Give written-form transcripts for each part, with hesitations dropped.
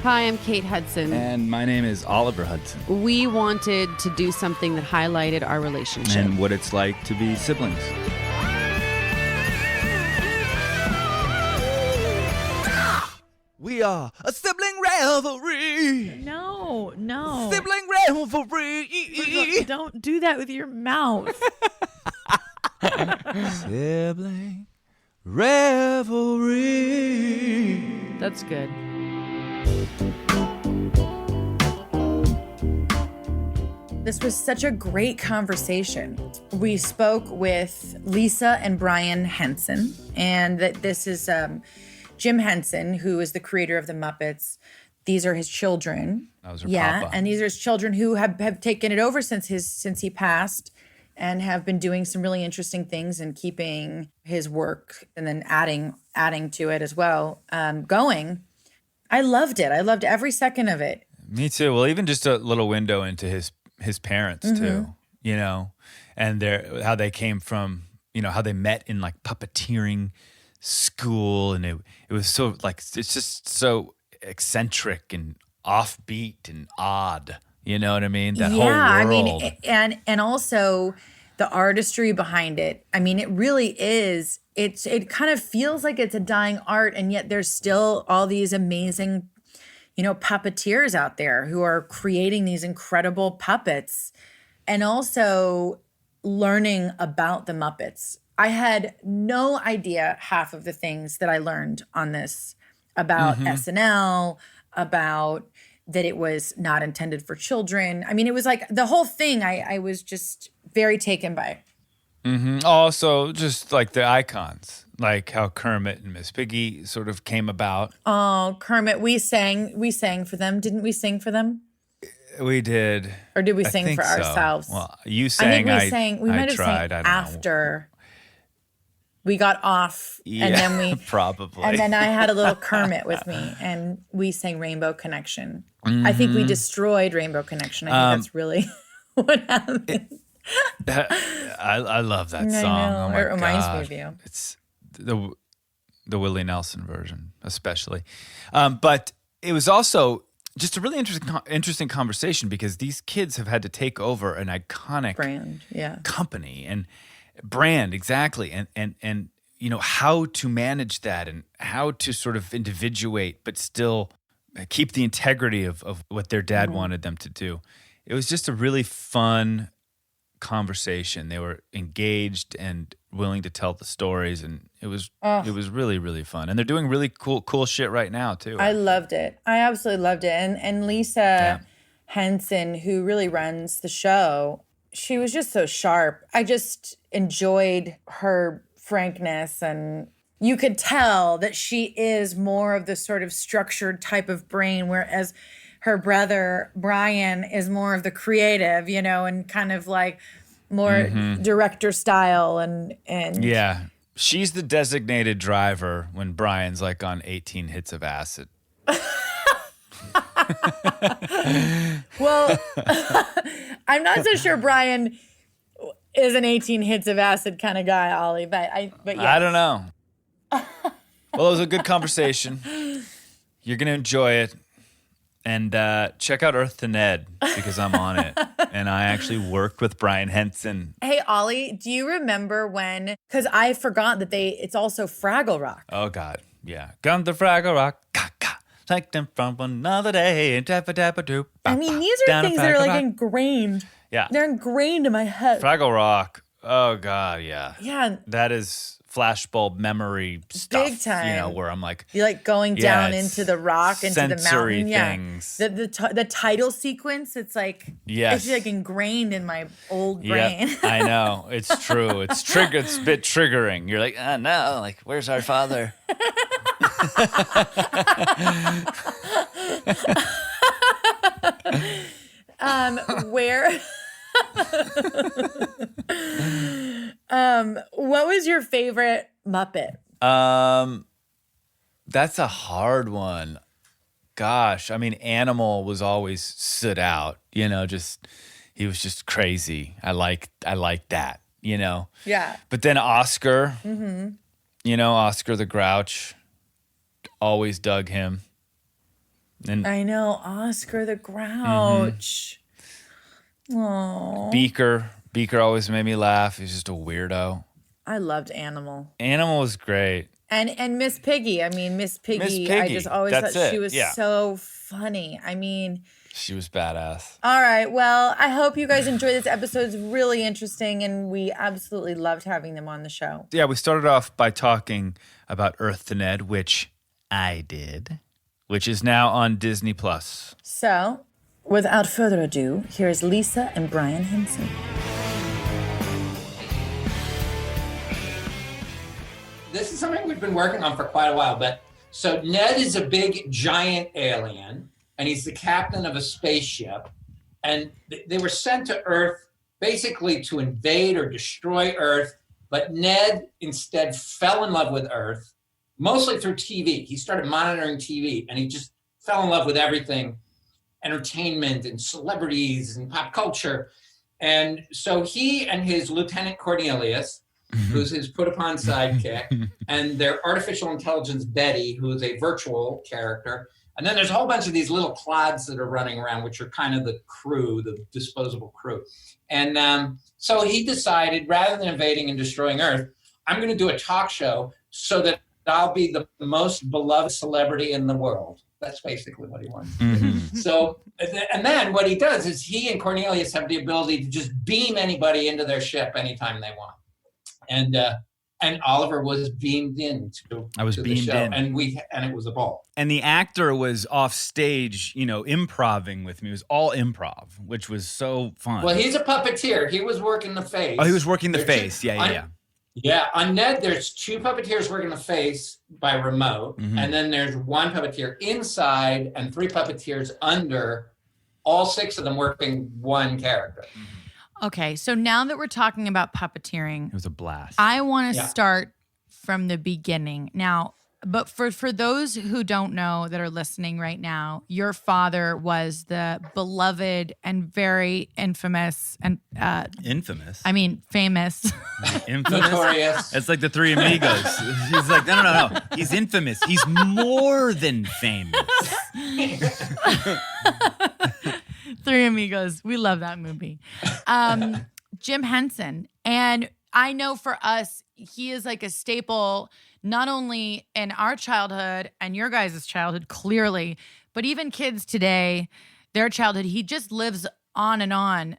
Hi, I'm Kate Hudson. And my name is Oliver Hudson. We wanted to do something that highlighted our relationship. And what it's like to be siblings. We are a sibling revelry. No. Sibling revelry. Don't do that with your mouth. Sibling revelry. That's good. This was such a great conversation. We spoke with Lisa and Brian Henson, and that this is Jim Henson, who is the creator of the Muppets. These are his children. That was her papa. And these are his children who have taken it over since he passed, and have been doing some really interesting things and keeping his work and then adding to it as well, going. I loved it. I loved every second of it. Me too. Well, even just a little window into his parents too, you know, and how they came from, you know, how they met in like puppeteering school, and it was so like, it's just so eccentric and offbeat and odd, you know what I mean? That whole world. I mean, and also the artistry behind it. I mean, it really is. It kind of feels like it's a dying art, and yet there's still all these amazing, you know, puppeteers out there who are creating these incredible puppets, and also learning about the Muppets. I had no idea half of the things that I learned on this about SNL, about that it was not intended for children. I mean, it was like the whole thing I was just very taken by. Also, just like the icons, like how Kermit and Miss Piggy sort of came about. Oh, Kermit, we sang for them. Didn't we sing for them? We did. Or did we sing for ourselves? Well, you sang. I think we might have sang after we got off, and then we probably. And then I had a little Kermit with me, and we sang Rainbow Connection. I think we destroyed Rainbow Connection. I think that's really what happened. I love that song. I know. Oh my It reminds God. me of you. It's the Willie Nelson version, especially. But it was also just a really interesting conversation, because these kids have had to take over an iconic company and brand, exactly, and you know how to manage that and how to sort of individuate but still keep the integrity of what their dad wanted them to do. It was just a really fun conversation. They were engaged and willing to tell the stories, and it was really, really fun. And they're doing really cool shit right now too. I loved it. I absolutely loved it. And Lisa Henson, who really runs the show, she was just so sharp. I just enjoyed her frankness, and you could tell that she is more of the sort of structured type of brain, whereas her brother, Brian, is more of the creative, you know, and kind of like more director style and yeah. She's the designated driver when Brian's like on 18 hits of acid. Well, I'm not so sure Brian is an 18 hits of acid kind of guy, Ollie, but yeah. I don't know. Well, it was a good conversation. You're going to enjoy it. And check out Earth to Ned, because I'm on it. And I actually worked with Brian Henson. Hey, Ollie, do you remember when, because I forgot that it's also Fraggle Rock. Oh, God. Yeah. Come to Fraggle Rock. Take them from another day. Dabba-dabba-doop. I mean, these are things that are like ingrained. Yeah. They're ingrained in my head. Fraggle Rock. Oh, God, yeah. Yeah. That is flashbulb memory stuff. Big time. You know, where I'm like, you're like going down into the rock, into the mountain. Sensory things. Yeah. The title sequence, it's like, it's like ingrained in my old brain. Yeah, I know. It's true. It's a bit triggering. You're like, oh no, like, where's our father? What was your favorite Muppet? That's a hard one. Gosh, I mean, Animal was always stood out. You know, he was just crazy. I like that. You know. Yeah. But then Oscar. You know, Oscar the Grouch. Always dug him. And I know, Oscar the Grouch. Oh, Beaker always made me laugh. He's just a weirdo. I loved Animal. Animal was great. And Miss Piggy. I mean, Miss Piggy. I Piggy. just always That's thought she it. was Yeah. so funny. I mean, She was badass. all right. Well, I hope you guys enjoyed this episode. It's really interesting, and we absolutely loved having them on the show. Yeah, we started off by talking about Earth to Ned, which I did, which is now on Disney+. So, without further ado, here is Lisa and Brian Henson. This is something we've been working on for quite a while, but so Ned is a big giant alien and he's the captain of a spaceship, and they were sent to Earth basically to invade or destroy Earth, but Ned instead fell in love with Earth, mostly through TV. He started monitoring TV and he just fell in love with everything, entertainment and celebrities and pop culture. And so he and his Lieutenant Cornelius, who's his put-upon sidekick, and their artificial intelligence Betty, who is a virtual character. And then there's a whole bunch of these little clods that are running around, which are kind of the crew, the disposable crew. And so he decided, rather than invading and destroying Earth, I'm going to do a talk show so that I'll be the most beloved celebrity in the world. That's basically what he wants to do. So, and then what he does is he and Cornelius have the ability to just beam anybody into their ship anytime they want. And Oliver was beamed in to the show, in. and it was a ball. And the actor was off stage, improvising with me. It was all improv, which was so fun. Well, he's a puppeteer. He was working the face. Oh, he was working the face. Yeah. Yeah, on Ned, there's 2 puppeteers working the face by remote, and then there's 1 puppeteer inside and 3 puppeteers under, all 6 of them working 1 character. Okay, so now that we're talking about puppeteering, It was a blast. I want to start from the beginning. Now, but for those who don't know that are listening right now, your father was the beloved and very infamous and Infamous. I mean famous. Infamous. Notorious. It's like the Three Amigos. He's like, no. He's infamous. He's more than famous. Three Amigos. We love that movie. Jim Henson. And I know for us, he is like a staple, not only in our childhood and your guys' childhood, clearly, but even kids today, their childhood. He just lives on and on.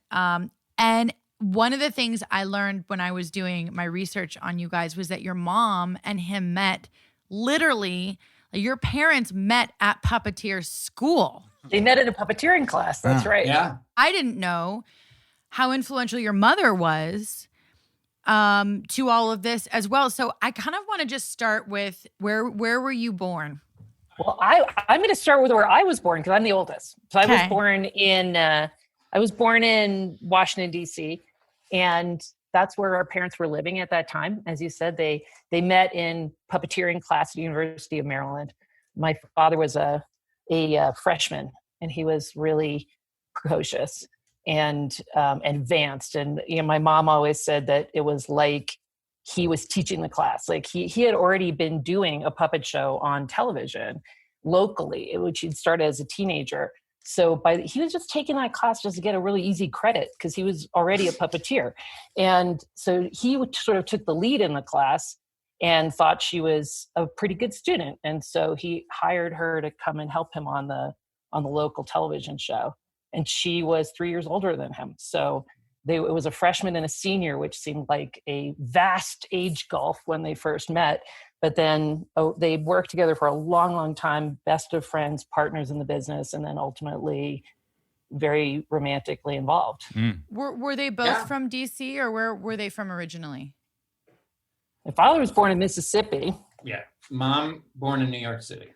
And one of the things I learned when I was doing my research on you guys was that your mom and him met literally, your parents met at puppeteer school. They met in a puppeteering class. That's right. Yeah. I didn't know how influential your mother was to all of this as well. So I kind of want to just start with where were you born? Well, I'm going to start with where I was born because I'm the oldest. So I was Okay. born in Washington, D.C., and that's where our parents were living at that time. As you said, they met in puppeteering class at the University of Maryland. My father was a freshman, and he was really precocious and advanced. And my mom always said that it was like he was teaching the class. Like he had already been doing a puppet show on television locally, which he'd started as a teenager. So he was just taking that class just to get a really easy credit because he was already a puppeteer. And so he sort of took the lead in the class and thought she was a pretty good student. And so he hired her to come and help him on the local television show. And she was 3 years older than him. So it was a freshman and a senior, which seemed like a vast age gulf when they first met. But then they worked together for a long, long time, best of friends, partners in the business, and then ultimately very romantically involved. Were they both from DC, or where were they from originally? My father was born in Mississippi Yeah. Mom born in New York City.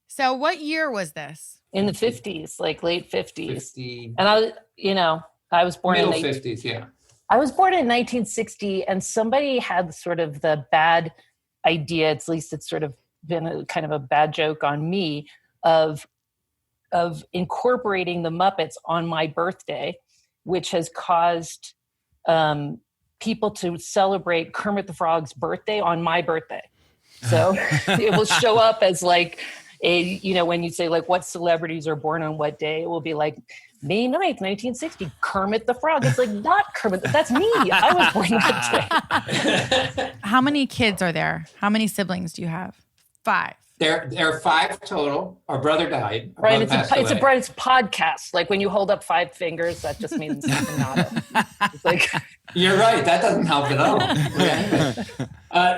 So what year was this? in the 50s, like late 50s. 50. And I was born Middle in 50s, yeah. I was born in 1960, and somebody had sort of the bad idea, at least it's sort of been a kind of a bad joke on me, of incorporating the Muppets on my birthday, which has caused people to celebrate Kermit the Frog's birthday on my birthday. So it will show up as like, when you say like what celebrities are born on what day, it will be like May 9th, 1960, Kermit the Frog. It's like, not Kermit. That's me. I was born that day. How many kids are there? How many siblings do you have? 5. There are 5 total. Our brother died. Our Right, brother it's passed away. a podcast. Like when you hold up 5 fingers, that just means nada. It's like, You're right. That doesn't help at all.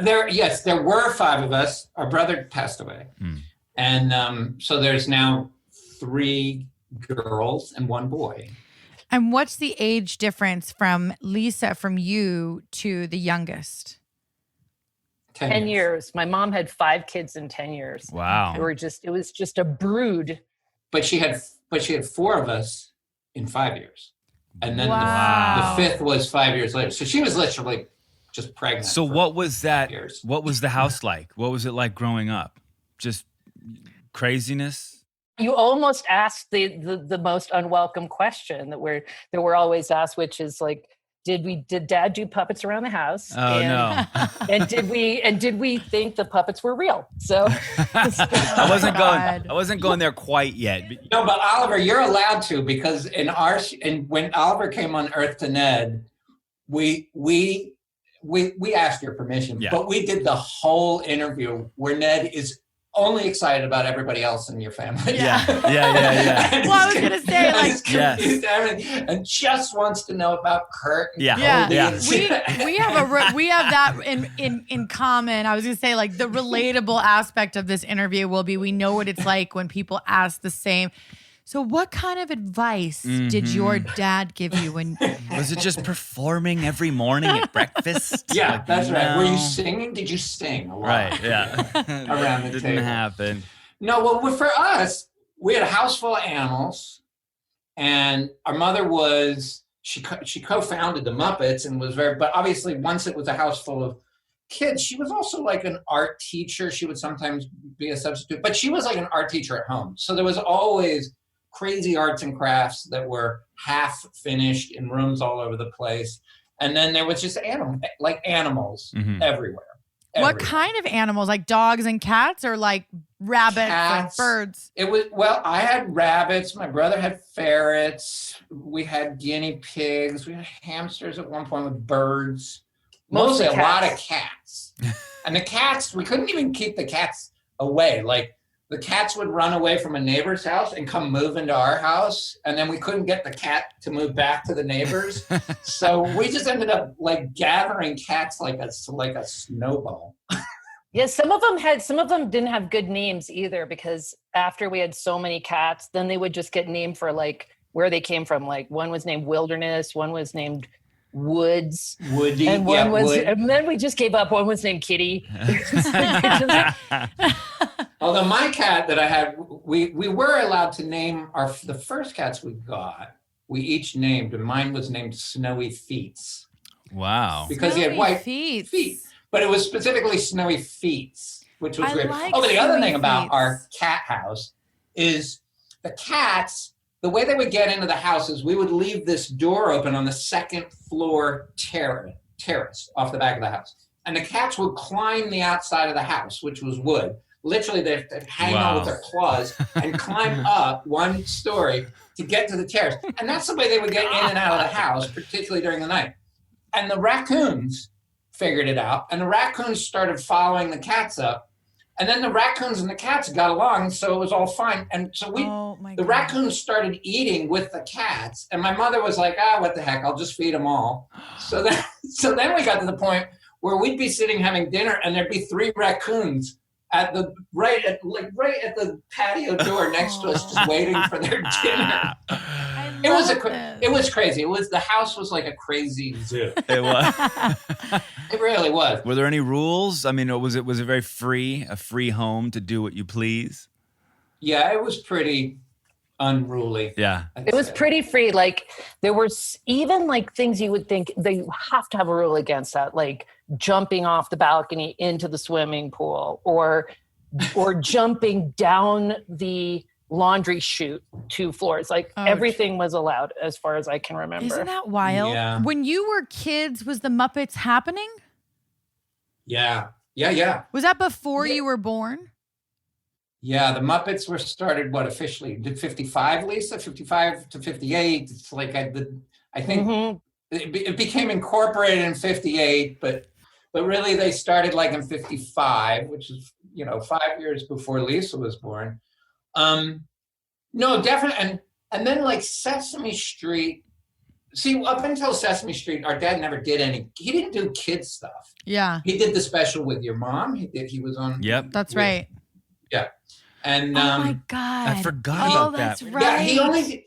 There were 5 of us. Our brother passed away. And so there's now 3 girls and 1 boy. And what's the age difference from Lisa, from you to the youngest? 10 years. My mom had 5 kids in 10 years. Wow. It was just a brood. But she had 4 of us in 5 years. And then Wow. the 5th was 5 years later. So she was literally just pregnant. So for what was that? years. What was the house like? What was it like growing up? Just craziness? You almost asked the most unwelcome question that we're always asked, which is like, did Dad do puppets around the house? Oh, no. And did we think the puppets were real? So I wasn't going there quite yet. No, but Oliver, you're allowed to, because when Oliver came on Earth to Ned, we asked your permission, but we did the whole interview where Ned is only excited about everybody else in your family. Yeah. Well, I was going to say, like, confused everything, and just wants to know about Kurt. And Yeah. Cody. We have that in common. I was going to say, like, the relatable aspect of this interview will be, we know what it's like when people ask the same. So what kind of advice did your dad give you when Was it just performing every morning at breakfast? Yeah, Like, that's right. Were no. you singing? Did you sing a lot? Right, yeah. Around the Didn't table. happen. No, well, for us, we had a house full of animals, and our mother she co-founded the Muppets and was but obviously once it was a house full of kids, she was also like an art teacher. She would sometimes be a substitute, but she was like an art teacher at home. So there was always crazy arts and crafts that were half finished in rooms all over the place. And then there was just animals everywhere. what kind of animals? Like dogs and cats, or like rabbits and birds? It was, I had rabbits. My brother had ferrets. We had guinea pigs. We had hamsters at one point, with birds. Mostly a lot of cats. And the cats, we couldn't even keep the cats away. Like, the cats would run away from a neighbor's house and come move into our house. And then we couldn't get the cat to move back to the neighbor's. So we just ended up like gathering cats like a snowball. Yeah, some of them didn't have good names either, because after we had so many cats, then they would just get named for like where they came from. Like one was named Wilderness, one was named Woods, Woody, and and then we just gave up. One was named Kitty. Although my cat that I had, we were allowed to name the first cats we got. We each named, and mine was named Snowy Feets. Wow. Because he had white feet. But it was specifically Snowy Feets, which was weird. Like but the other thing Snowy about Feets. our cat house is the cats, the way they would get into the house is we would leave this door open on the second floor terrace off the back of the house. And the cats would climb the outside of the house, which was wood. Literally, they'd hang on with their claws and climb up one story to get to the terrace. And that's the way they would get in and out of the house, particularly during the night. And the raccoons figured it out. And the raccoons started following the cats up. And then the raccoons and the cats got along, so it was all fine. And so the raccoons started eating with the cats. And my mother was like, what the heck, I'll just feed them all. So then we got to the point where we'd be sitting having dinner, and there'd be 3 raccoons at the right at the patio door next to us, just waiting for their dinner. It was crazy. The house was like a crazy zoo. It was. It really was. Were there any rules? I mean, was it very a free home to do what you please? Yeah, it was pretty unruly. Yeah. It was pretty free. Like there were even like things you would think they have to have a rule against, that, like jumping off the balcony into the swimming pool, or jumping down the laundry chute 2 floors. Like everything was allowed as far as I can remember. Isn't that wild? Yeah. When you were kids, was the Muppets happening? Yeah. Was that before you were born? Yeah, the Muppets were started, what, officially? Did 55, Lisa? 55 to 58. It's like I think Mhm. it became incorporated in 58, but really they started like in 55, which is, 5 years before Lisa was born. No, definitely. And then like Sesame Street. See, up until Sesame Street, our dad never did he didn't do kids stuff. Yeah. He did the special with your mom. He was on. Yep. That's right. Yeah. And oh my God. I forgot about that. That's right.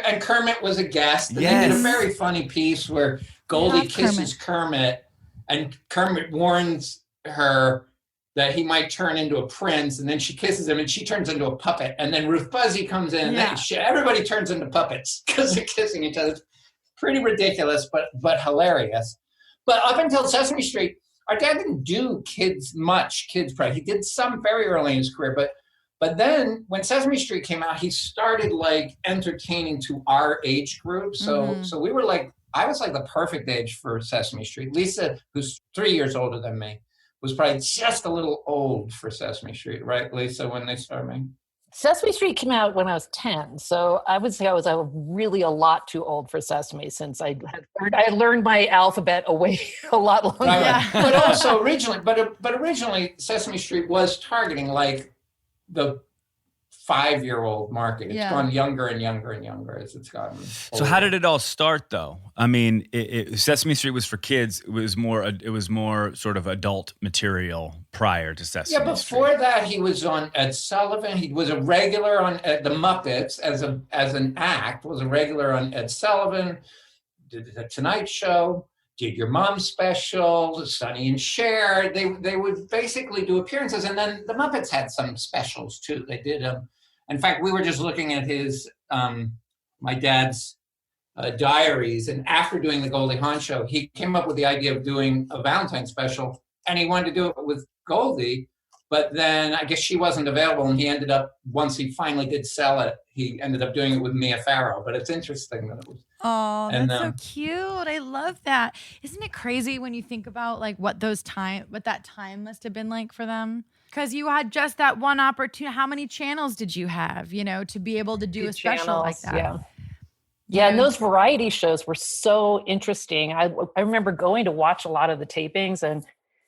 And Kermit was a guest. And they did a very funny piece where Goldie kisses Kermit, and Kermit warns her that he might turn into a prince, and then she kisses him and she turns into a puppet. And then Ruth Buzzy comes in, and everybody turns into puppets because they're kissing each other. It's pretty ridiculous, but hilarious. But up until Sesame Street, our dad didn't do kids prep. He did some very early in his career, but then when Sesame Street came out, he started like entertaining to our age group. So we were like, I was like the perfect age for Sesame Street. Lisa, who's 3 years older than me, was probably just a little old for Sesame Street, right, Lisa, when they started making? Sesame Street came out when I was 10. So I would say I was really a lot too old for Sesame, since I learned my alphabet away a lot longer. Right. But also originally Sesame Street was targeting like the 5-year-old market. It's gone younger and younger and younger as it's gotten older. So how did it all start, though? I mean, Sesame Street was for kids. It was more sort of adult material prior to Sesame Street. Yeah, before that, he was on Ed Sullivan. He was a regular on the Muppets as an act. Was a regular on Ed Sullivan. Did the Tonight Show. Did Your Mom special, Sonny and Cher. They would basically do appearances, and then the Muppets had some specials too. They did in fact, we were just looking at his my dad's diaries, and after doing the Goldie Hawn show, he came up with the idea of doing a Valentine's special, and he wanted to do it with Goldie, but then I guess she wasn't available, and he ended up, once he finally did sell it, he ended up doing it with Mia Farrow. But it's interesting that it was. Oh, that's so cute. I love that. Isn't it crazy when you think about like what that time must have been like for them? Because you had just that one opportunity. How many channels did you have, to be able to do a special like that? Yeah, and those variety shows were so interesting. I remember going to watch a lot of the tapings, and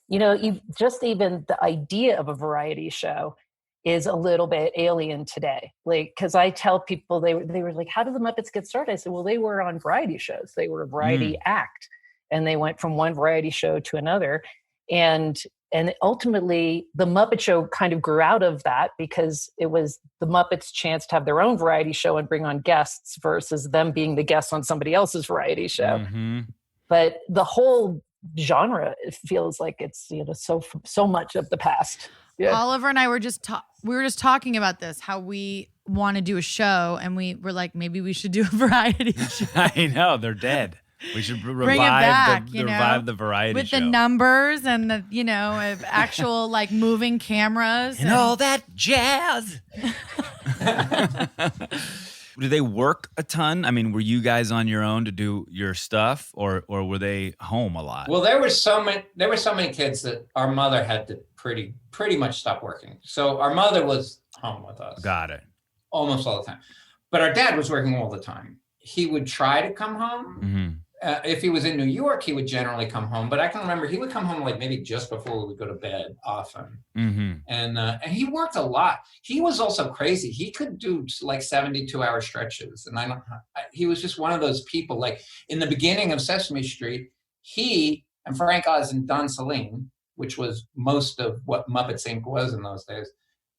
even the idea of a variety show is a little bit alien today. Like, because I tell people, they were like, how did the Muppets get started? I said, well, they were on variety shows. They were a variety act, and they went from one variety show to another. And ultimately, the Muppet Show kind of grew out of that, because it was the Muppets' chance to have their own variety show and bring on guests versus them being the guests on somebody else's variety show. Mm-hmm. But the whole genre, it feels like it's so much of the past. Yeah. Oliver and I were just talking about this, how we want to do a show, and we were like, maybe we should do a variety show. I know, they're dead. We should bring it back, revive the variety with show. The numbers and the actual like moving cameras and all that jazz. Do they work a ton? I mean, were you guys on your own to do your stuff, or were they home a lot? Well, there were so many kids that our mother had to pretty much stop working. So our mother was home with us. Got it. Almost all the time. But our dad was working all the time. He would try to come home. Mm-hmm. If he was in New York, he would generally come home. But I can remember he would come home like maybe just before we would go to bed often. Mm-hmm. And he worked a lot. He was also crazy. He could do like 72-hour stretches. And he was just one of those people. Like in the beginning of Sesame Street, he and Frank Oz and Don Saline, which was most of what Muppets Inc. was in those days,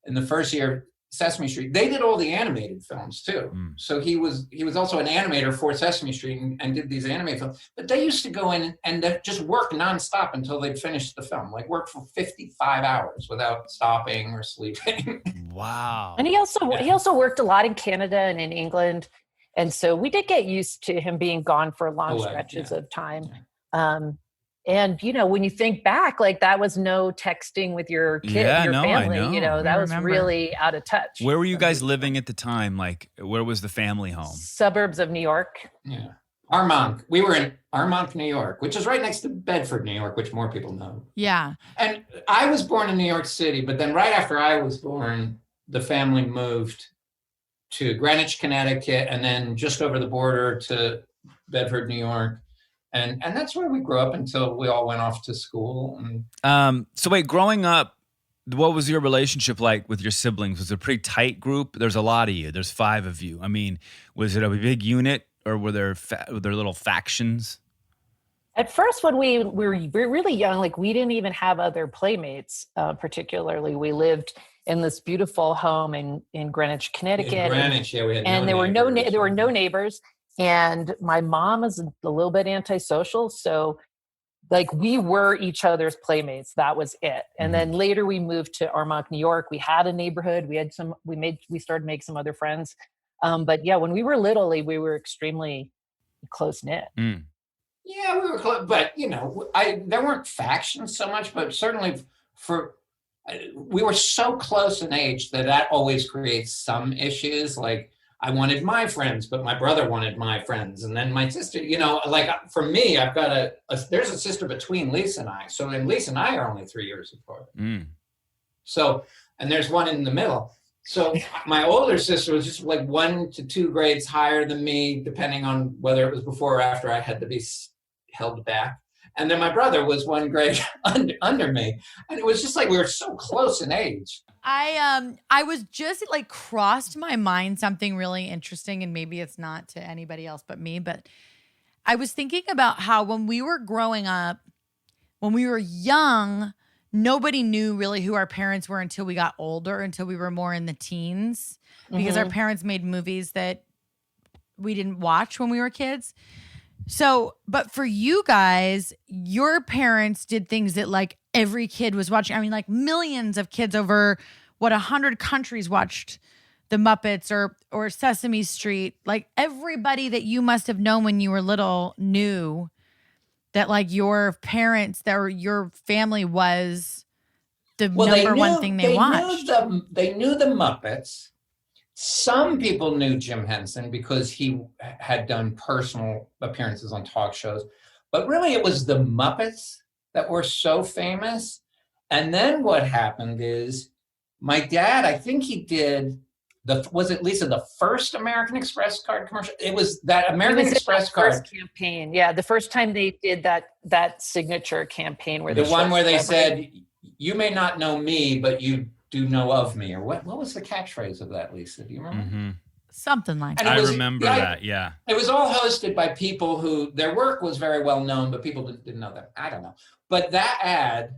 in the first year of Sesame Street, they did all the animated films too. So he was also an animator for Sesame Street and did these animated films. But they used to go in and just work nonstop until they'd finished the film, like work for 55 hours without stopping or sleeping. Wow. And he also worked a lot in Canada and in England. And so we did get used to him being gone for long stretches of time. And, when you think back, like that was no texting with your kid, your family, that was really out of touch. Where were you guys living at the time? Like, where was the family home? Suburbs of New York. Yeah. Armonk. We were in Armonk, New York, which is right next to Bedford, New York, which more people know. Yeah. And I was born in New York City, but then right after I was born, the family moved to Greenwich, Connecticut, and then just over the border to Bedford, New York. And that's where we grew up until we all went off to school. So wait, growing up, what was your relationship like with your siblings? Was it a pretty tight group? There's a lot of you. There's 5 of you. I mean, was it a big unit, or were there little factions? At first, when we were really young, like we didn't even have other playmates. Particularly, we lived in this beautiful home in Greenwich, Connecticut. In Greenwich, yeah, we had and there were no neighbors. And my mom is a little bit antisocial, so like we were each other's playmates. That was it. And then later we moved to Armonk, New York. We had a neighborhood. We started to make some other friends. But yeah, when we were little, we were extremely close knit. Yeah, we were close, but there weren't factions so much, but certainly we were so close in age that always creates some issues. Like I wanted my friends, but my brother wanted my friends. And then my sister, like for me, I've got there's a sister between Lisa and I. So and Lisa and I are only 3 years apart. So, and there's one in the middle. So my older sister was just like 1 to 2 grades higher than me, depending on whether it was before or after I had to be held back. And then my brother was 1 grade under me. And it was just like we were so close in age. I was just like crossed my mind something really interesting, and maybe it's not to anybody else but me, but I was thinking about how when we were growing up, when we were young, nobody knew really who our parents were until we got older, until we were more in the teens, because our parents made movies that we didn't watch when we were kids. So, but for you guys, your parents did things that like every kid was watching. I mean, like millions of kids over 100 countries watched the Muppets or Sesame Street. Like everybody that you must have known when you were little knew that like your parents, your family was the number one thing they watched. They knew the Muppets. Some people knew Jim Henson because he had done personal appearances on talk shows, but really it was the Muppets that were so famous. And then what happened is my dad, I think he did was it Lisa, the first American Express card commercial? It was that American Express card first campaign. Yeah, the first time they did that signature campaign where the one where they said, "You may not know me, but you do know of me," or what was the catchphrase of that, Lisa? Do you remember? Something like that. I remember that, yeah. It was all hosted by people who their work was very well known, but people didn't know them. I don't know. But that ad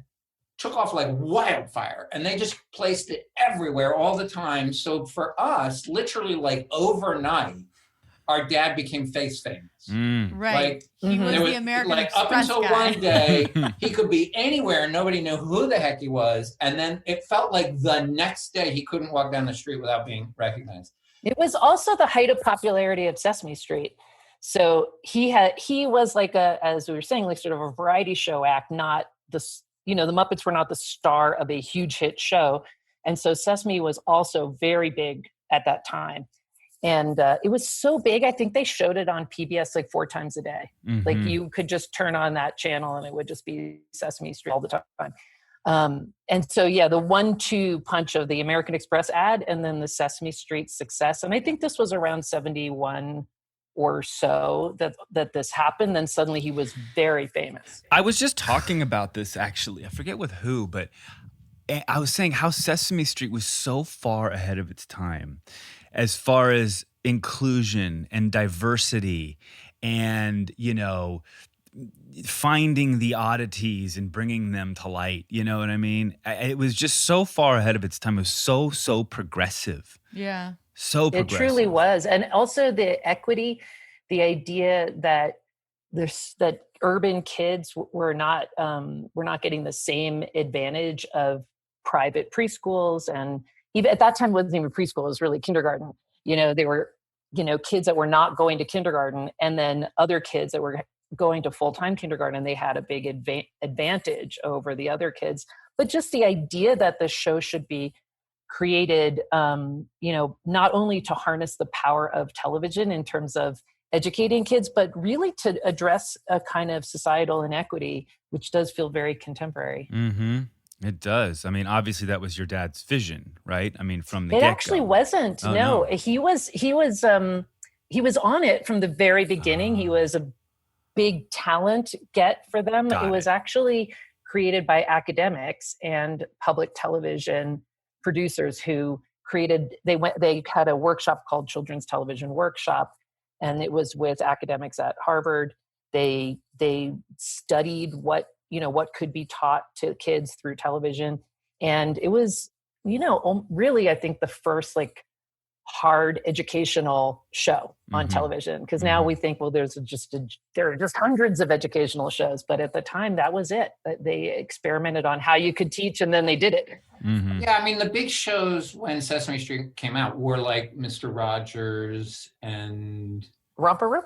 took off like wildfire, and they just placed it everywhere all the time. So for us, literally like overnight, our dad became face famous. Right. Like, he was the American Express up until guy. one day, he could be anywhere and nobody knew who the heck he was. And then it felt like the next day he couldn't walk down the street without being recognized. It was also the height of popularity of Sesame Street. So he was like as we were saying, like sort of a variety show act, not the Muppets were not the star of a huge hit show. And so Sesame was also very big at that time. And it was so big, I think they showed it on PBS like 4 times a day. Like you could just turn on that channel and it would just be Sesame Street all the time. And so, yeah, the 1-2 punch of the American Express ad and then the Sesame Street success. And I think this was around 71 or so that this happened. Then suddenly he was very famous. I was just talking about this, actually. I forget with who, but I was saying how Sesame Street was so far ahead of its time as far as inclusion and diversity and, finding the oddities and bringing them to light. You know what I mean? It was just so far ahead of its time. It was so progressive. Yeah. So progressive. It truly was. And also the equity, the idea that that urban kids were not getting the same advantage of private preschools. And even at that time, it wasn't even preschool, it was really kindergarten. They were, kids that were not going to kindergarten, and then other kids that were going to full-time kindergarten, and they had a big advantage over the other kids. But just the idea that the show should be created, not only to harness the power of television in terms of educating kids, but really to address a kind of societal inequity, which does feel very contemporary. It does. I mean, obviously that was your dad's vision, right? I mean, from the It get-go. actually wasn't. Oh, no, no. he was on it from the very beginning. He was a big talent get for them. Got It was it. actually created by academics and public television producers who they had a workshop called Children's Television Workshop, and it was with academics at Harvard. They studied what could be taught to kids through television, and it was really, I think, the first like hard educational show on television, because now we think, well, there are just hundreds of educational shows, but at the time that was it. They experimented on how you could teach, and then they did it. Yeah, I mean, the big shows when Sesame Street came out were like Mr. Rogers and Romper Room.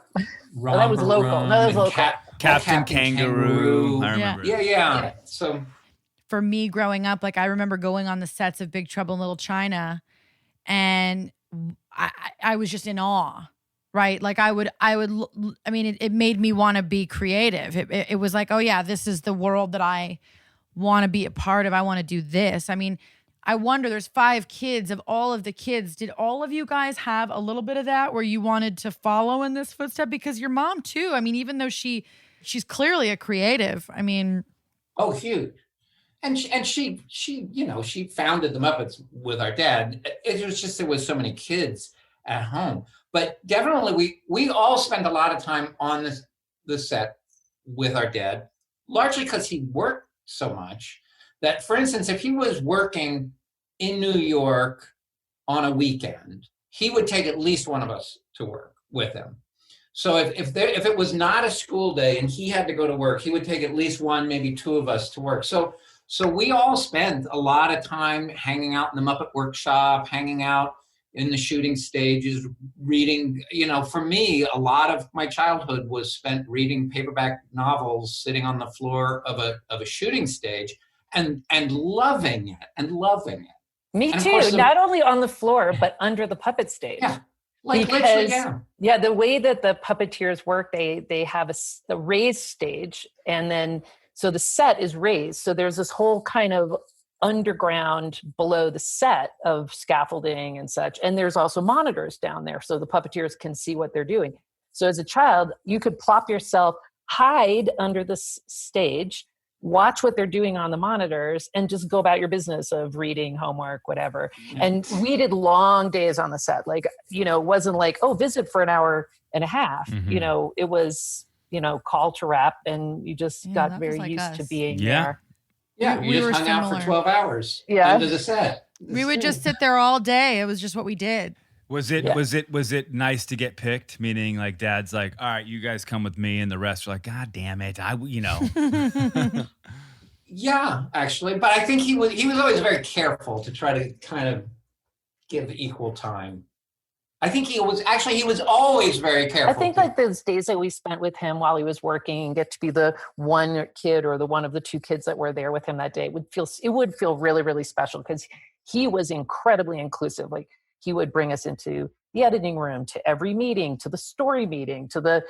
Romper that was local. Room No, that was and local. Captain Kangaroo. I remember. Yeah. So For me growing up, like I remember going on the sets of Big Trouble in Little China, and I was just in awe, right? Like I mean, it made me want to be creative. It was like, oh yeah, this is the world that I want to be a part of. I want to do this. I mean, I wonder, there's 5 kids. Of all of the kids, did all of you guys have a little bit of that where you wanted to follow in this footstep? Because your mom too, I mean, even though she's clearly a creative, I mean. Oh, huge. And she founded the Muppets with our dad. It was just, there was so many kids at home. But definitely we all spent a lot of time on the set with our dad, largely because he worked so much that, for instance, if he was working in New York on a weekend, he would take at least one of us to work with him. So if it was not a school day and he had to go to work, he would take at least one, maybe 2 of us to work. So we all spent a lot of time hanging out in the Muppet Workshop, hanging out in the shooting stages, reading. For me, a lot of my childhood was spent reading paperback novels, sitting on the floor of a shooting stage, and loving it. Me and too. Not only on the floor, but under the puppet stage. Yeah, like literally, yeah. The way that the puppeteers work, they have a raised stage, and then. So the set is raised. So there's this whole kind of underground below the set of scaffolding and such. And there's also monitors down there so the puppeteers can see what they're doing. So as a child, you could plop yourself, hide under the stage, watch what they're doing on the monitors, and just go about your business of reading, homework, whatever. Yeah. And we did long days on the set. Like, it wasn't like, oh, visit for an hour and a half. It was... call to wrap, and you just got very used to being there. Yeah, we just hung out for 12 hours under the set. We would just sit there all day. It was just what we did. Was it nice to get picked? Meaning, like, Dad's like, all right, you guys come with me, and the rest are like, God damn it, Yeah, actually, but I think he was always very careful to try to kind of give equal time. I think he was always very careful. I think like those days that we spent with him while he was working and get to be the one kid or the one of the 2 kids that were there with him that day would feel really, really special, because he was incredibly inclusive. Like, he would bring us into the editing room, to every meeting, to the story meeting, to the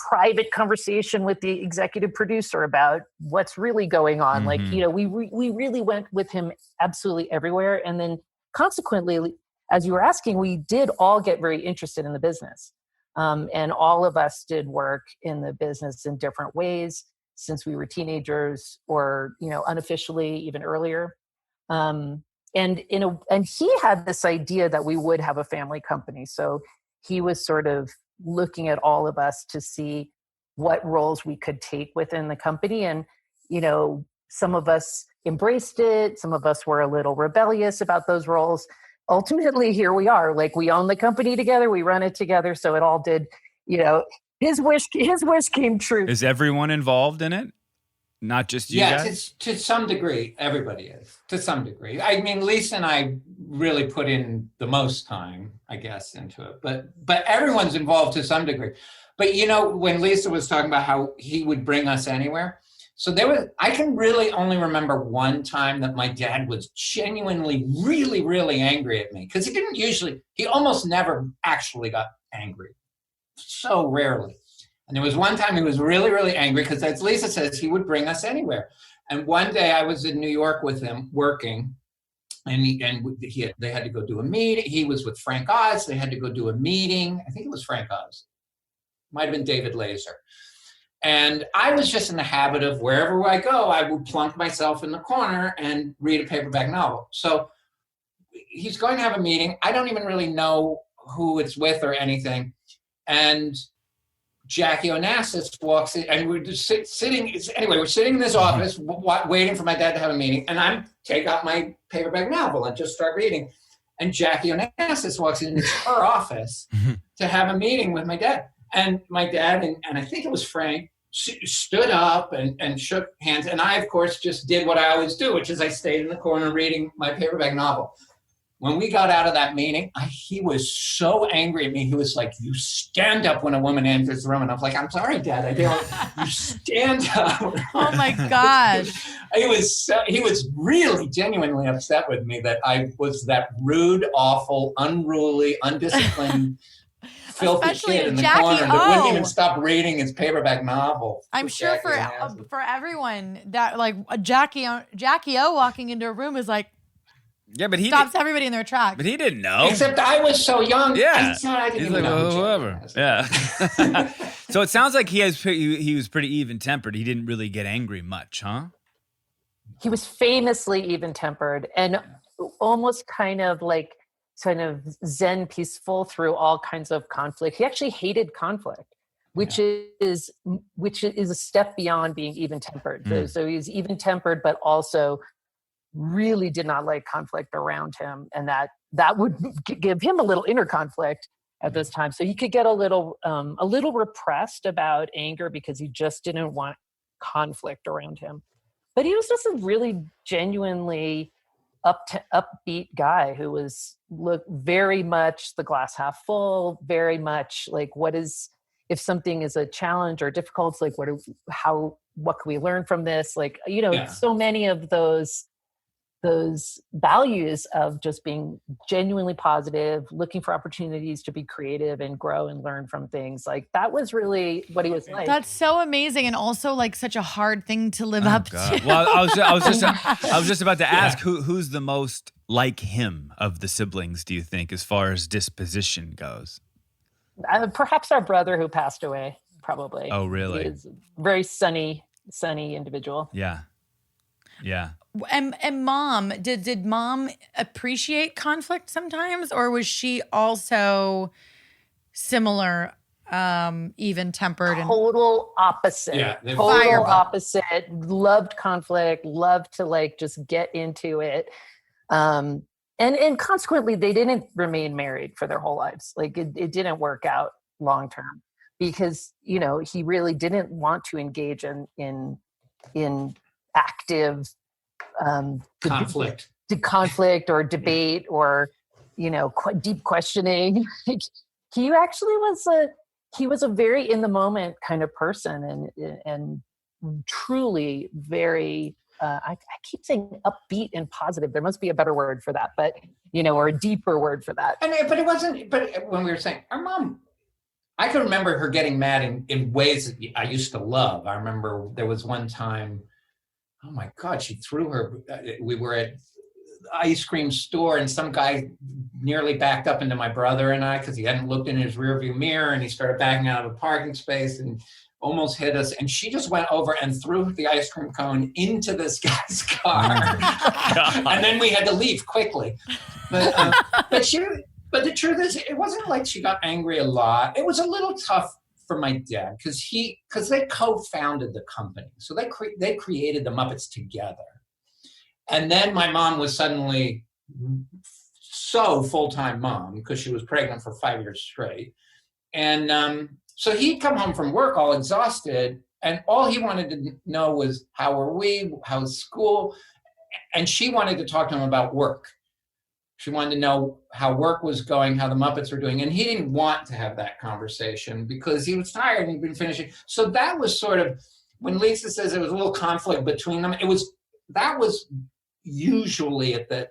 private conversation with the executive producer about what's really going on. Like, we really went with him absolutely everywhere. And then consequently, as you were asking, we did all get very interested in the business. And all of us did work in the business in different ways since we were teenagers, or, unofficially even earlier. And he had this idea that we would have a family company. So he was sort of looking at all of us to see what roles we could take within the company. And, some of us embraced it. Some of us were a little rebellious about those roles. Ultimately, here we are. Like, we own the company together, we run it together. So it all did, his wish came true. Is everyone involved in it? Not just you guys? Yes, to some degree, everybody is. To some degree. I mean, Lisa and I really put in the most time, I guess, into it. But everyone's involved to some degree. But, when Lisa was talking about how he would bring us anywhere, so I can really only remember one time that my dad was genuinely really, really angry at me, because he almost never actually got angry. So rarely. And there was one time he was really, really angry because, as Lisa says, he would bring us anywhere. And one day I was in New York with him working, and they had to go do a meeting. He was with Frank Oz. They had to go do a meeting. I think it was Frank Oz. Might have been David Laser. And I was just in the habit of wherever I go, I would plunk myself in the corner and read a paperback novel. So he's going to have a meeting. I don't even really know who it's with or anything. And Jackie Onassis walks in, and we're just sitting. Anyway, we're sitting in this office waiting for my dad to have a meeting. And I take out my paperback novel and just start reading. And Jackie Onassis walks in, and it's her office to have a meeting with my dad. And my dad, and I think it was Frank, stood up and shook hands. And I, of course, just did what I always do, which is I stayed in the corner reading my paperback novel. When we got out of that meeting, he was so angry at me. He was like, "You stand up when a woman enters the room." And I was like, "I'm sorry, Dad. I don't." You stand up. Oh my gosh. He was really genuinely upset with me that I was that rude, awful, unruly, undisciplined, filthy Especially kid in the Jackie corner that O. wouldn't even stop reading his paperback novel. I'm sure for everyone that like Jackie O walking into a room is like, Yeah, but he stops everybody in their tracks. But he didn't know. Except I was so young. Yeah, I didn't he's even like, know well, who whoever. Jackie was. Yeah. So it sounds like he was pretty even tempered. He didn't really get angry much, huh? He was famously even-tempered and almost kind of zen peaceful through all kinds of conflict. He actually hated conflict, which is a step beyond being even-tempered. So he's even-tempered, but also really did not like conflict around him, and that would give him a little inner conflict at this time. So he could get a little repressed about anger because he just didn't want conflict around him. But he was just a really genuinely upbeat guy who was very much the glass half full, very much like if something is a challenge or difficult, it's like what can we learn from this? Like, so many of those values of just being genuinely positive, looking for opportunities to be creative and grow and learn from things. Like that was really what he was like. That's so amazing, and also like such a hard thing to live up to. Well, I was just about to ask who's the most like him of the siblings, do you think, as far as disposition goes? Perhaps our brother who passed away, probably. Oh, really? He is a very sunny individual. Yeah. Yeah. And mom, did mom appreciate conflict sometimes, or was she also similar, even-tempered? Total opposite. Yeah, total opposite. Loved conflict. Loved to just get into it. And consequently, they didn't remain married for their whole lives. Like it didn't work out long term because he really didn't want to engage in active conflict or debate or deep questioning. He actually was a very in the moment kind of person and truly very I keep saying upbeat and positive. There must be a better word for that, but or a deeper word for that. But it wasn't. But when we were saying our mom, I can remember her getting mad in ways that I used to love. I remember there was one time. Oh my God, she threw her. We were at the ice cream store and some guy nearly backed up into my brother and I because he hadn't looked in his rearview mirror and he started backing out of a parking space and almost hit us. And she just went over and threw the ice cream cone into this guy's car. And then we had to leave quickly. But the truth is, it wasn't like she got angry a lot. It was a little tough for my dad because they co-founded the company, so they created the Muppets together, and then my mom was suddenly so full-time mom because she was pregnant for 5 years straight, and so he'd come home from work all exhausted, and all he wanted to know was how are we, how's school, and she wanted to talk to him about work. She wanted to know how work was going, how the Muppets were doing. And he didn't want to have that conversation because he was tired and he'd been finishing. So that was sort of, when Lisa says there was a little conflict between them, that was usually at the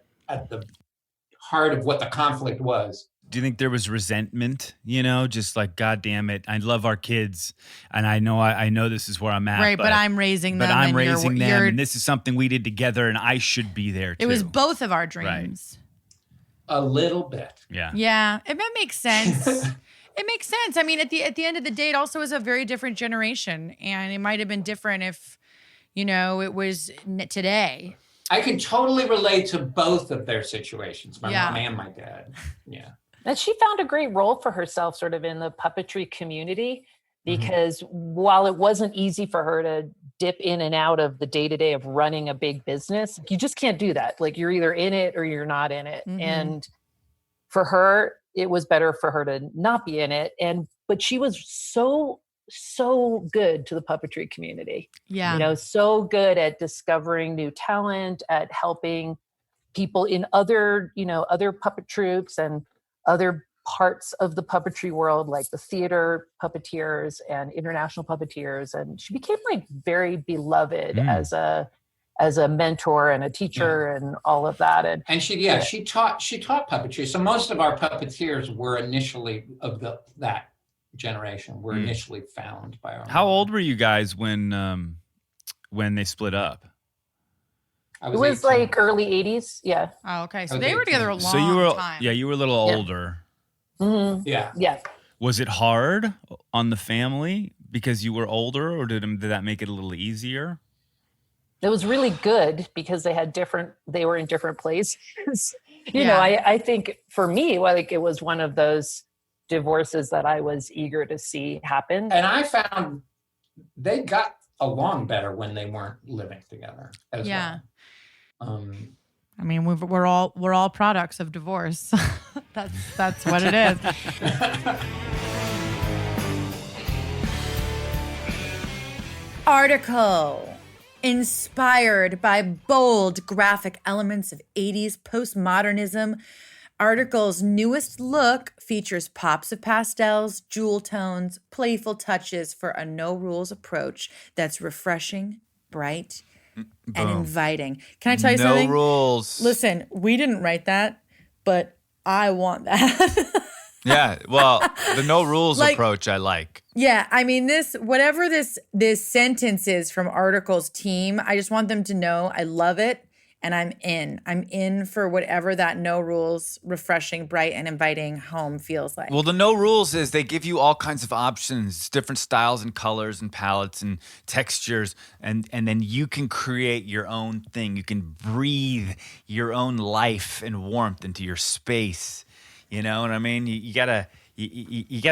heart of what the conflict was. Do you think there was resentment? Just like, God damn it, I love our kids, and I know this is where I'm at. Right, but I'm raising them. But I'm and raising them, you're, and this is something we did together, and I should be there too. It was both of our dreams. A little bit. Yeah. Yeah, it makes sense. It makes sense. I mean, at the end of the day, it also is a very different generation, and it might have been different if, it was today. I can totally relate to both of their situations, my Yeah. mom and my dad. Yeah. And she found a great role for herself sort of in the puppetry community, because while it wasn't easy for her to dip in and out of the day-to-day of running a big business, you just can't do that. Like, you're either in it or you're not in it. And for her, it was better for her to not be in it. But she was so good to the puppetry community. Yeah. So good at discovering new talent, at helping people in other puppet troupes and other parts of the puppetry world, like the theater puppeteers and international puppeteers. And she became like very beloved as a mentor and a teacher and all of that. And she taught puppetry. So most of our puppeteers were initially of that generation, were initially found by our How old were you guys when they split up? I It was 18. like early 80s. Yeah. Oh, okay. So Okay, they were together a long So you were time. Yeah, you were a little Yeah. older. Yeah. Yeah. Was it hard on the family because you were older, or did that make it a little easier? It was really good because they were in different places. Yeah. I think for me, like, it was one of those divorces that I was eager to see happen. And I found they got along better when they weren't living together as Yeah. well. I mean, we're all products of divorce. That's what it is. Article. Inspired by bold graphic elements of 80s postmodernism, Article's newest look features pops of pastels, jewel tones, playful touches for a no-rules approach that's refreshing, bright, and inviting. Can I tell you something? No rules. Listen, we didn't write that, but I want that. Yeah, well, the no rules Like- approach I like. Yeah, I mean, whatever this sentence is from Article's team, I just want them to know I love it and I'm in. I'm in for whatever that no rules, refreshing, bright, and inviting home feels like. Well, the no rules is they give you all kinds of options, different styles and colors and palettes and textures, and then you can create your own thing. You can breathe your own life and warmth into your space. You know what I mean? You gotta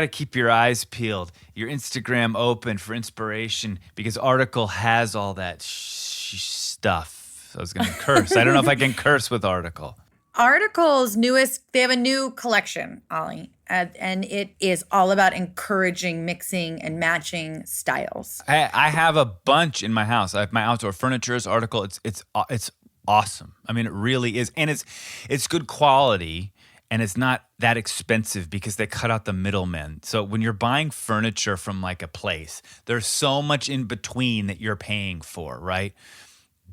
keep your eyes peeled, your Instagram open for inspiration, because Article has all that stuff. So I was gonna curse. I don't know if I can curse with Article. Article's they have a new collection, Ollie, and it is all about encouraging mixing and matching styles. I have a bunch in my house. I have my outdoor furniture is Article. It's awesome. I mean, it really is, and it's good quality. And it's not that expensive because they cut out the middlemen. So when you're buying furniture from like a place, there's so much in between that you're paying for, right?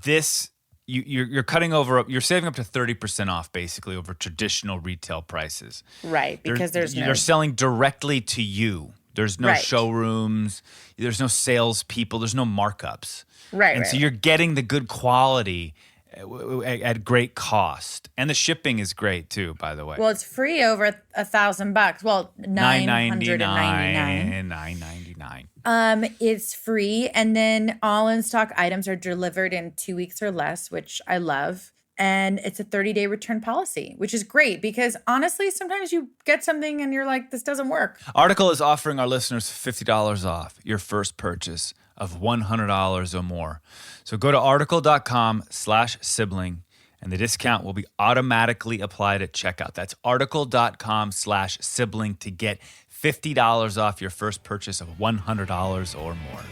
This, you're cutting over, you're saving up to 30% off basically over traditional retail prices. Right, because they're selling directly to you. There's no Right. showrooms. There's no salespeople. There's no markups. Right, And right. so you're getting the good quality at great cost, and the shipping is great too. By the way, Well, it's free over $1,000. Well, $999. $999. It's free, and then all in stock items are delivered in 2 weeks or less, which I love. And it's a 30-day return policy, which is great because honestly, sometimes you get something and you're like, this doesn't work. Article is offering our listeners $50 off your first purchase of $100 or more. So go to article.com/sibling and the discount will be automatically applied at checkout. That's article.com/sibling to get $50 off your first purchase of $100 or more.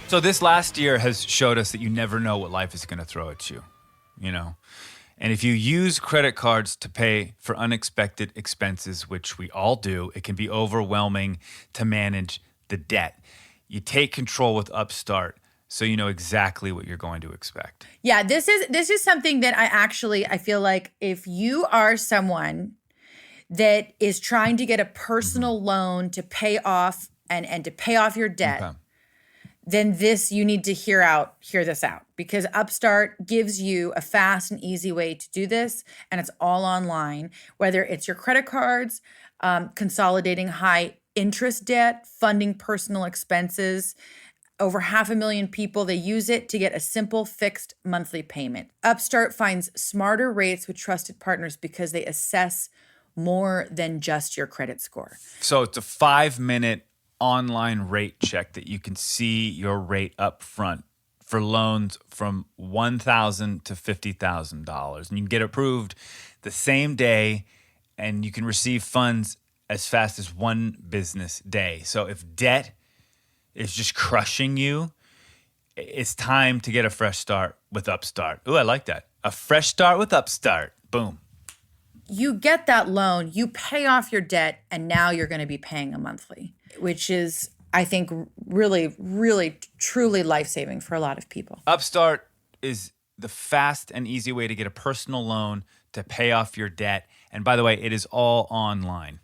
So this last year has showed us that you never know what life is going to throw at you, you know? And if you use credit cards to pay for unexpected expenses, which we all do, it can be overwhelming to manage the debt. You take control with Upstart so you know exactly what you're going to expect. Yeah, this is something that I feel like if you are someone that is trying to get a personal loan to pay off and to pay off your debt, Okay. then you need to hear this out, because Upstart gives you a fast and easy way to do this, and it's all online, whether it's your credit cards, consolidating high interest debt, funding personal expenses. Over 500,000 people, they use it to get a simple fixed monthly payment. Upstart finds smarter rates with trusted partners because they assess more than just your credit score. So it's a 5-minute online rate check that you can see your rate up front for loans from $1,000 to $50,000. And you can get approved the same day, and you can receive funds as fast as 1 business day. So if debt is just crushing you, it's time to get a fresh start with Upstart. Ooh, I like that. A fresh start with Upstart. Boom. You get that loan, you pay off your debt, and now you're going to be paying a monthly, which is, I think, really, really, truly life-saving for a lot of people. Upstart is the fast and easy way to get a personal loan to pay off your debt. And by the way, it is all online.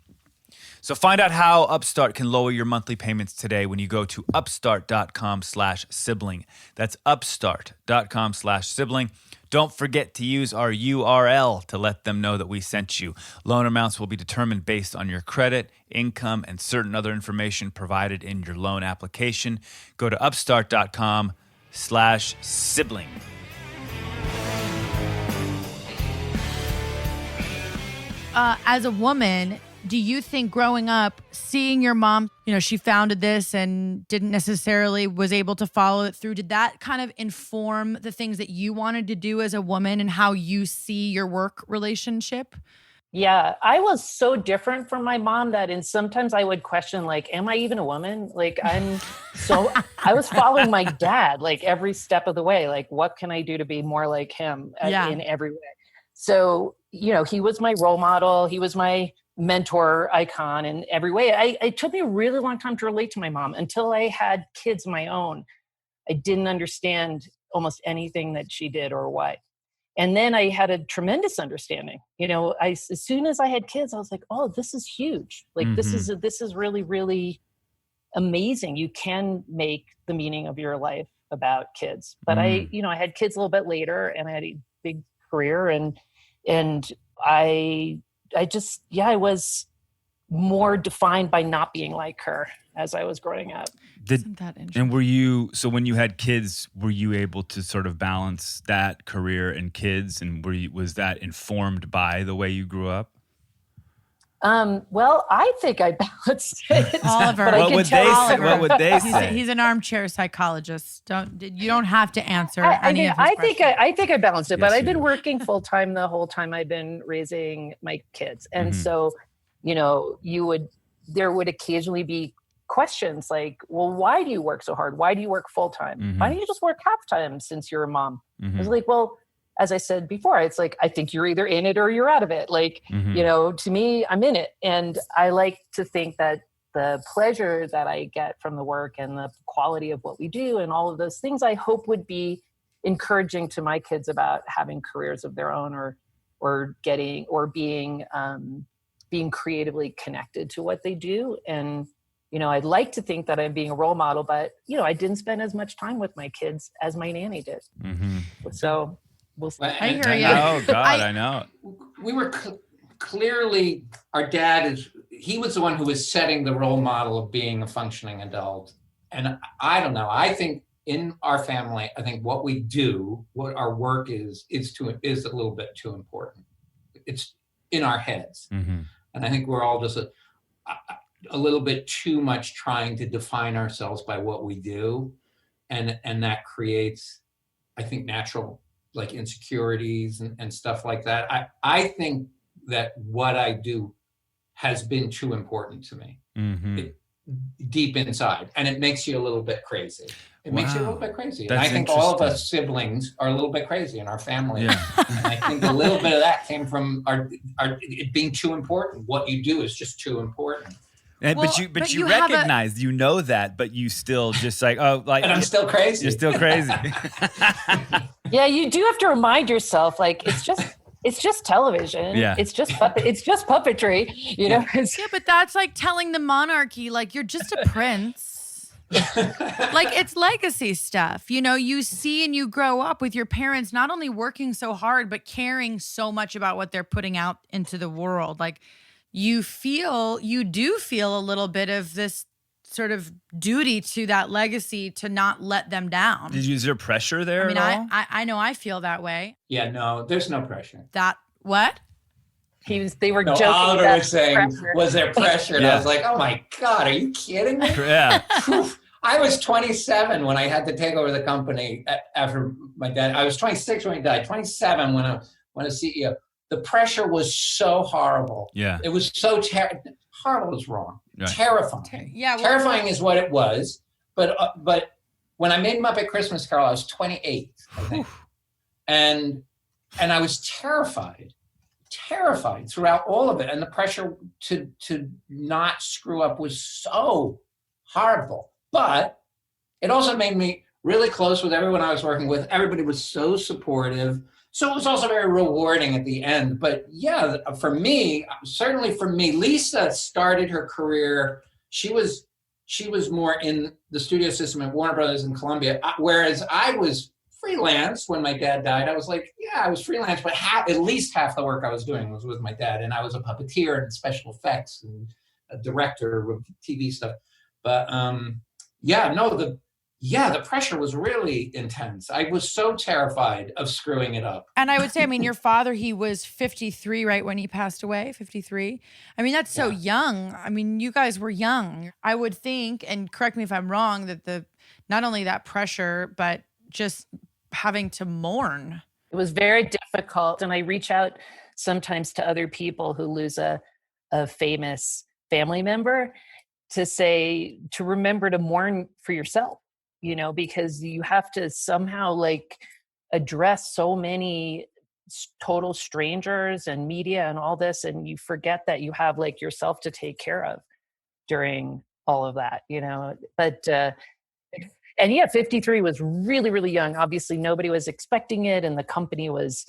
So find out how Upstart can lower your monthly payments today when you go to upstart.com/sibling. That's upstart.com/sibling. Don't forget to use our URL to let them know that we sent you. Loan amounts will be determined based on your credit, income, and certain other information provided in your loan application. Go to upstart.com/sibling. As a woman, do you think growing up, seeing your mom, she founded this and didn't necessarily was able to follow it through, did that kind of inform the things that you wanted to do as a woman and how you see your work relationship? Yeah, I was so different from my mom and sometimes I would question, am I even a woman? I was following my dad, every step of the way. What can I do to be more like him in every way? So, he was my role model. He was my mentor icon in every way. It took me a really long time to relate to my mom until I had kids of my own. I didn't understand almost anything that she did or why. And then I had a tremendous understanding. As soon as I had kids, I was like, oh, this is huge. This is really, really amazing. You can make the meaning of your life about kids. But I had kids a little bit later, and I had a big career, and I was more defined by not being like her as I was growing up. Isn't that interesting? And when you had kids, were you able to sort of balance that career and kids? And was that informed by the way you grew up? Well, I think I balanced it. Oliver, what would they say? He's an armchair psychologist. You don't have to answer I think I balanced it, but I've been working full time the whole time I've been raising my kids, and so there would occasionally be questions like, well, why do you work so hard? Why do you work full time? Why don't you just work half time since you're a mom? I was like, well, as I said before, it's I think you're either in it or you're out of it. To me, I'm in it. And I like to think that the pleasure that I get from the work and the quality of what we do and all of those things, I hope would be encouraging to my kids about having careers of their own or being creatively connected to what they do. And, I'd like to think that I'm being a role model, but, I didn't spend as much time with my kids as my nanny did. So we'll see. I hear you. Oh, God, I know. We were clearly, our dad he was the one who was setting the role model of being a functioning adult. And I don't know, I think in our family, I think what we do, what our work is a little bit too important. It's in our heads. And I think we're all just a little bit too much trying to define ourselves by what we do. And that creates, I think, natural insecurities and stuff like that. I think that what I do has been too important to me deep inside. And it makes you a little bit crazy. It makes you a little bit crazy. And I think all of us siblings are a little bit crazy in our family. Yeah. And I think a little bit of that came from it being too important. What you do is just too important. But you recognize, you know that, but you still just like, oh, like, and I'm still crazy. You're still crazy. Yeah, you do have to remind yourself, like, it's just television. Yeah. It's just puppetry, you know? Yeah, but that's like telling the monarchy, like, you're just a prince. Like, it's legacy stuff. You know, you see and you grow up with your parents not only working so hard, but caring so much about what they're putting out into the world. Like, you do feel a little bit of this sort of duty to that legacy to not let them down. Is there pressure there? I mean, at all? I know I feel that way. Yeah, no, there's no pressure. What? They were No, joking. Oliver about was saying, pressure. was there pressure? And Yeah. I was like, oh my God, are you kidding me? Yeah. I was 27 when I had to take over the company after my dad. I was 26 when he died, 27 when I was CEO. The pressure was so horrible. Yeah. It was so horrible is wrong. Right. Terrifying. Yeah. Well, Terrifying is what it was. But when I made Muppet Christmas Carol, I was 28, I think. And I was terrified throughout all of it. And the pressure to not screw up was so horrible. But it also made me really close with everyone I was working with. Everybody was so supportive. So it was also very rewarding at the end. But yeah, certainly for me, Lisa started her career. She was more in the studio system at Warner Brothers and Columbia, whereas I was freelance when my dad died. I was like, yeah, I was freelance, but at least half the work I was doing was with my dad. And I was a puppeteer and special effects and a director of TV stuff. But the pressure was really intense. I was so terrified of screwing it up. and I would say, I mean, your father, he was 53, right, when he passed away, 53. I mean, that's so young. I mean, you guys were young. I would think, and correct me if I'm wrong, that not only that pressure, but just having to mourn. It was very difficult. And I reach out sometimes to other people who lose a famous family member to remember to mourn for yourself, you know, because you have to somehow like address so many total strangers and media and all this. And you forget that you have like yourself to take care of during all of that, you know, but, and yeah, 53 was really, really young. Obviously, nobody was expecting it, and the company was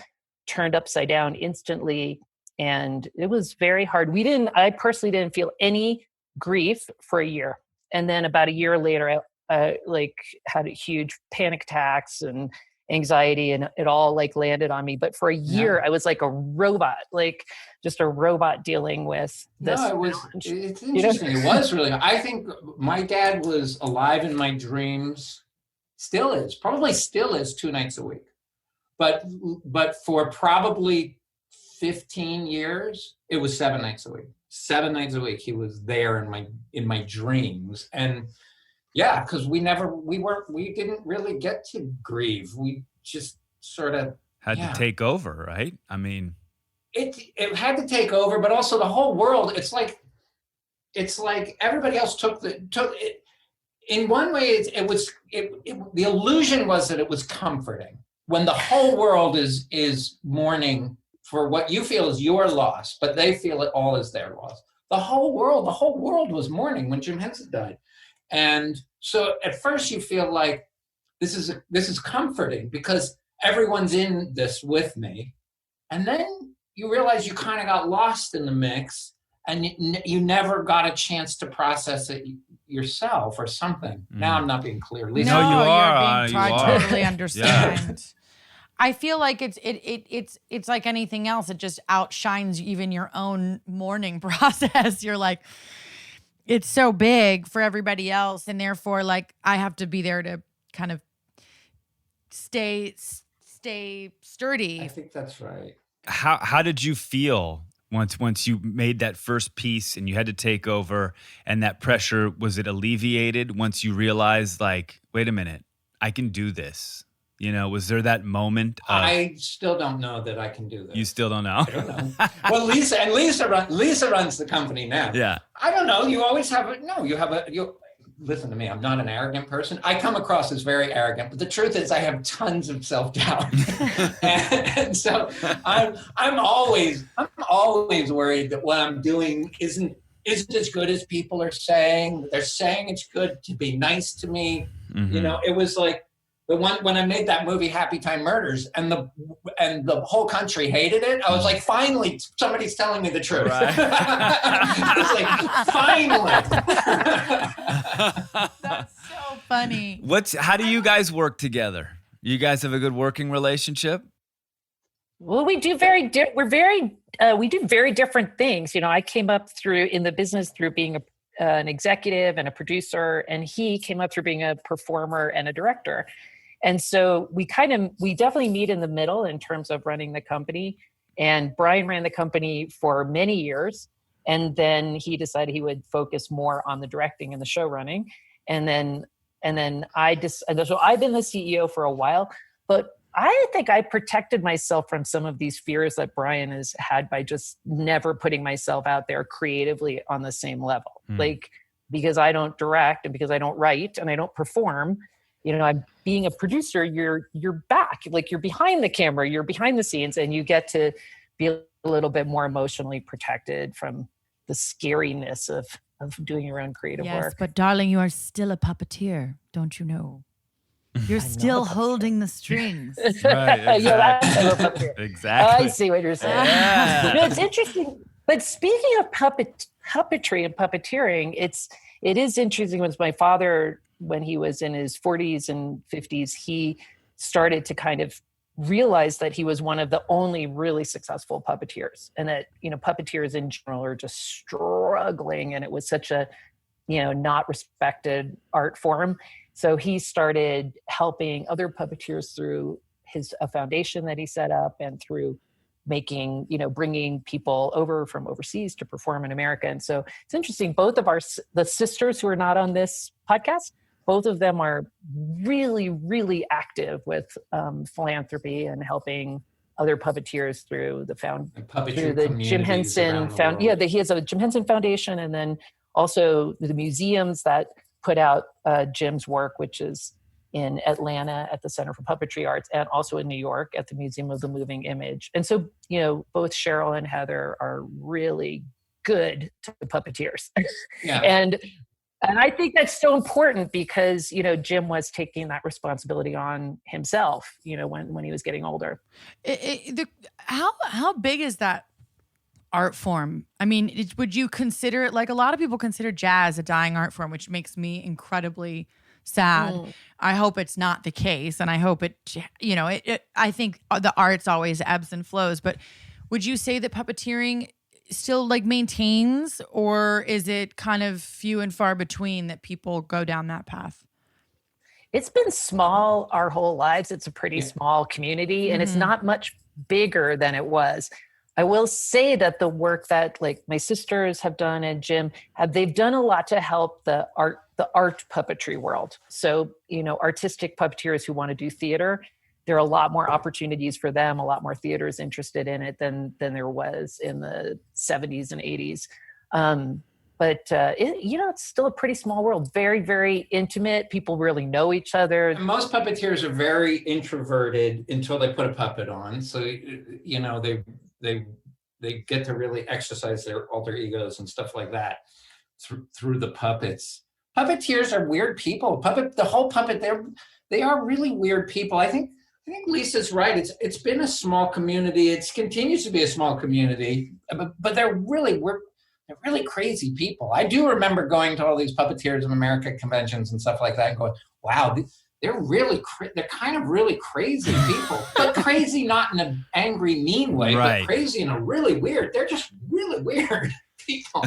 turned upside down instantly, and it was very hard. I personally didn't feel any grief for a year, and then about a year later, I had huge panic attacks and anxiety, and it all like landed on me. But for a year, I was like a robot, like just a robot dealing with this. No, it's interesting. You know? It was really, I think my dad was alive in my dreams, probably still is 2 nights a week. But for probably 15 years, it was 7 nights a week. 7 nights a week, he was there in my dreams. And yeah, because we didn't really get to grieve. We just sort of had to take over, right? I mean, it had to take over, but also the whole world. It's like everybody else took it. In one way, the illusion was that it was comforting when the whole world is mourning for what you feel is your loss, but they feel it all is their loss. The whole world was mourning when Jim Henson died. And so at first you feel like this is comforting because everyone's in this with me. And then you realize you kind of got lost in the mix and you never got a chance to process it yourself or something. Now I'm not being clear. Lisa. No, you are. You're being You I are. totally understand. I feel like it's like anything else. It just outshines even your own mourning process. You're like, it's so big for everybody else, and therefore, like, I have to be there to kind of stay sturdy. I think that's right. How did you feel once you made that first piece and you had to take over, and that pressure, was it alleviated once you realized, like, wait a minute, I can do this? You know, was there that moment? I still don't know that I can do this. You still don't know? I don't know. Well, Lisa runs the company now. Yeah. I don't know. You always have listen to me. I'm not an arrogant person. I come across as very arrogant, but the truth is I have tons of self-doubt. and so I'm always worried that what I'm doing isn't is it as good as people are saying? They're saying it's good to be nice to me. Mm-hmm. You know, it was like the one when I made that movie Happy Time Murders and the whole country hated it. I was like, finally, somebody's telling me the truth. Right. I was like, finally. That's so funny. How do you guys work together? You guys have a good working relationship? Well, we do we do very different things. You know, I came up in the business through being an executive and a producer, and he came up through being a performer and a director. And so we definitely meet in the middle in terms of running the company. And Brian ran the company for many years. And then he decided he would focus more on the directing and the show running. And then so I've been the CEO for a while, but I think I protected myself from some of these fears that Brian has had by just never putting myself out there creatively on the same level. Like, because I don't direct and because I don't write and I don't perform, you know, I'm being a producer, you're back, like you're behind the camera, you're behind the scenes, and you get to be a little bit more emotionally protected from the scariness of doing your own creative work. Yes, but darling, you are still a puppeteer, don't you know? You're still holding the strings. Right, exactly. Exactly. I see what you're saying. Yeah. No, it's interesting. But speaking of puppetry and puppeteering, it is interesting. When my father, when he was in his 40s and 50s, he started to kind of realize that he was one of the only really successful puppeteers, and that, you know, puppeteers in general are just struggling, and it was such a, you know, not respected art form. So he started helping other puppeteers through a foundation that he set up, and through making, you know, bringing people over from overseas to perform in America. And so it's interesting. Both of the sisters who are not on this podcast, both of them are really, really active with philanthropy and helping other puppeteers through the Jim Henson he has a Jim Henson Foundation, and then also the museums that put out Jim's work, which is in Atlanta at the Center for Puppetry Arts, and also in New York at the Museum of the Moving Image. And so, you know, both Cheryl and Heather are really good to puppeteers. Yeah. And I think that's so important because, you know, Jim was taking that responsibility on himself, you know, when he was getting older. How big is that art form? I mean, would you consider it, like a lot of people consider jazz a dying art form, which makes me incredibly sad. I hope it's not the case. And I hope it, you know, I think the arts always ebbs and flows, but would you say that puppeteering still like maintains, or is it kind of few and far between that people go down that path? It's been small our whole lives. It's a pretty small community, and it's not much bigger than it was. I will say that the work that like my sisters have done and Jim they've done a lot to help the art puppetry world. So, you know, artistic puppeteers who want to do theater, there are a lot more opportunities for them, a lot more theaters interested in it than there was in the 70s and 80s. You know, it's still a pretty small world, very, very intimate. People really know each other. And most puppeteers are very introverted until they put a puppet on. So, you know, they get to really exercise their alter egos and stuff like that through the puppets. Puppeteers are weird people. The whole puppet, they are really weird people. I think Lisa's right. It's been a small community. It continues to be a small community, but they're really crazy people. I do remember going to all these Puppeteers of America conventions and stuff like that and going, wow, they're kind of really crazy people, but crazy not in an angry, mean way, but crazy in a really weird, they're just really weird people.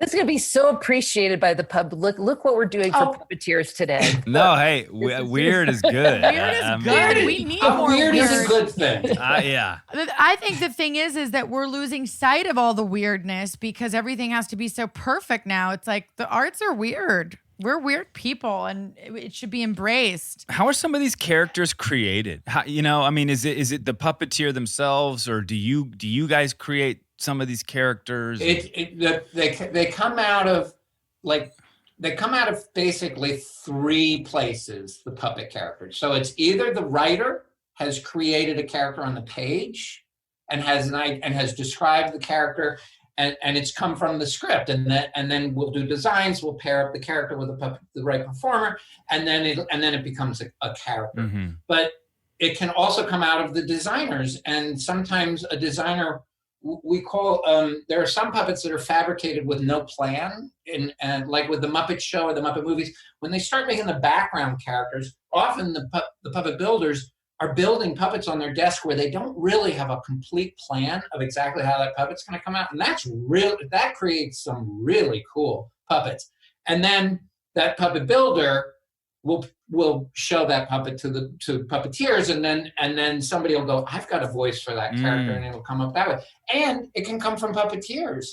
It's going to be so appreciated by the pub. Look what we're doing for puppeteers today. No, hey, weird is good. Weird is good. We need more weird. Weird is a good thing. Yeah. I think the thing is that we're losing sight of all the weirdness because everything has to be so perfect now. It's like the arts are weird. We're weird people, and it should be embraced. How are some of these characters created? How, you know, I mean, is it the puppeteer themselves, or do you guys create some of these characters? They come out of basically three places. The puppet characters. So it's either the writer has created a character on the page and has described the character, and it's come from the script, and then we'll do designs. We'll pair up the character with the right performer, and then it becomes a character. Mm-hmm. But it can also come out of the designers, and sometimes a designer. We call there are some puppets that are fabricated with no plan, and like with the Muppet Show or the Muppet movies, when they start making the background characters, often the puppet builders are building puppets on their desk where they don't really have a complete plan of exactly how that puppet's going to come out, and that creates some really cool puppets. And then that puppet builder will show that puppet to puppeteers, and then somebody will go, I've got a voice for that character, and it'll come up that way. And it can come from puppeteers.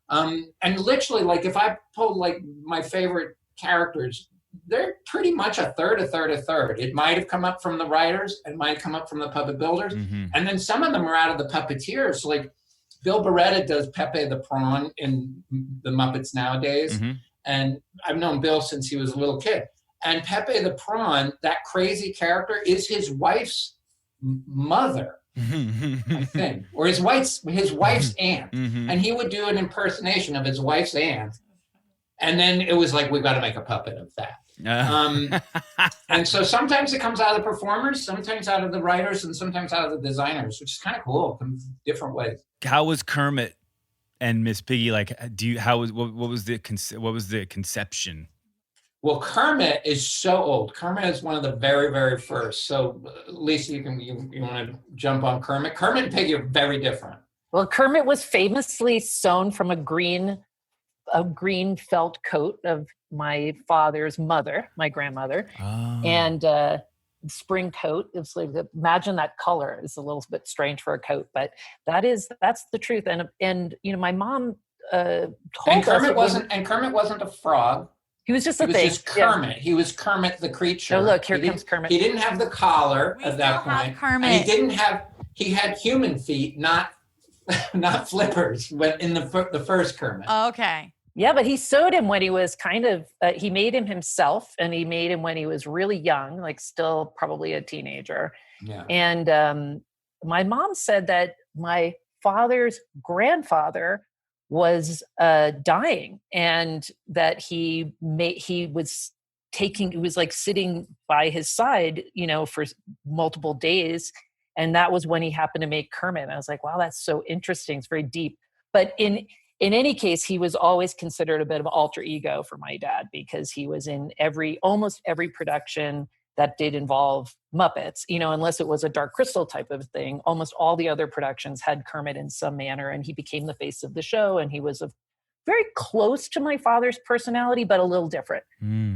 And literally, like if I pull like my favorite characters, they're pretty much a third. It might have come up from the writers, it might come up from the puppet builders, and then some of them are out of the puppeteers. Like Bill Beretta does Pepe the Prawn in the Muppets nowadays, and I've known Bill since he was a little kid. And Pepe the Prawn, that crazy character, is his wife's mother, I think, or his wife's aunt, and he would do an impersonation of his wife's aunt, and then it was like, we've got to make a puppet of that. And so sometimes it comes out of the performers, sometimes out of the writers, and sometimes out of the designers, which is kind of cool, in different ways. How was Kermit and Miss Piggy like? What was the conception? Well, Kermit is so old. Kermit is one of the very, very first. So, Lisa, you want to jump on Kermit? Kermit and Piggy are very different. Well, Kermit was famously sewn from a green felt coat of my father's mother, my grandmother, and spring coat. It's like, imagine that color. It's a little bit strange for a coat, but that's the truth. And my mom told us. Kermit wasn't a frog. He was just He was just Kermit. Yeah. He was Kermit the creature. Oh, look, here comes Kermit. He didn't have the collar at that point. Kermit. And he had human feet, not flippers, but in the first Kermit. Okay. Yeah, but he sewed him when he was he made him himself, and he made him when he was really young, like still probably a teenager. Yeah. And my mom said that my father's grandfather was dying, and that he was like sitting by his side, for multiple days. And that was when he happened to make Kermit. And I was like, wow, that's so interesting. It's very deep. But in any case, he was always considered a bit of an alter ego for my dad, because he was in almost every production that did involve Muppets, unless it was a Dark Crystal type of thing. Almost all the other productions had Kermit in some manner, and he became the face of the show. And he was very close to my father's personality, but a little different.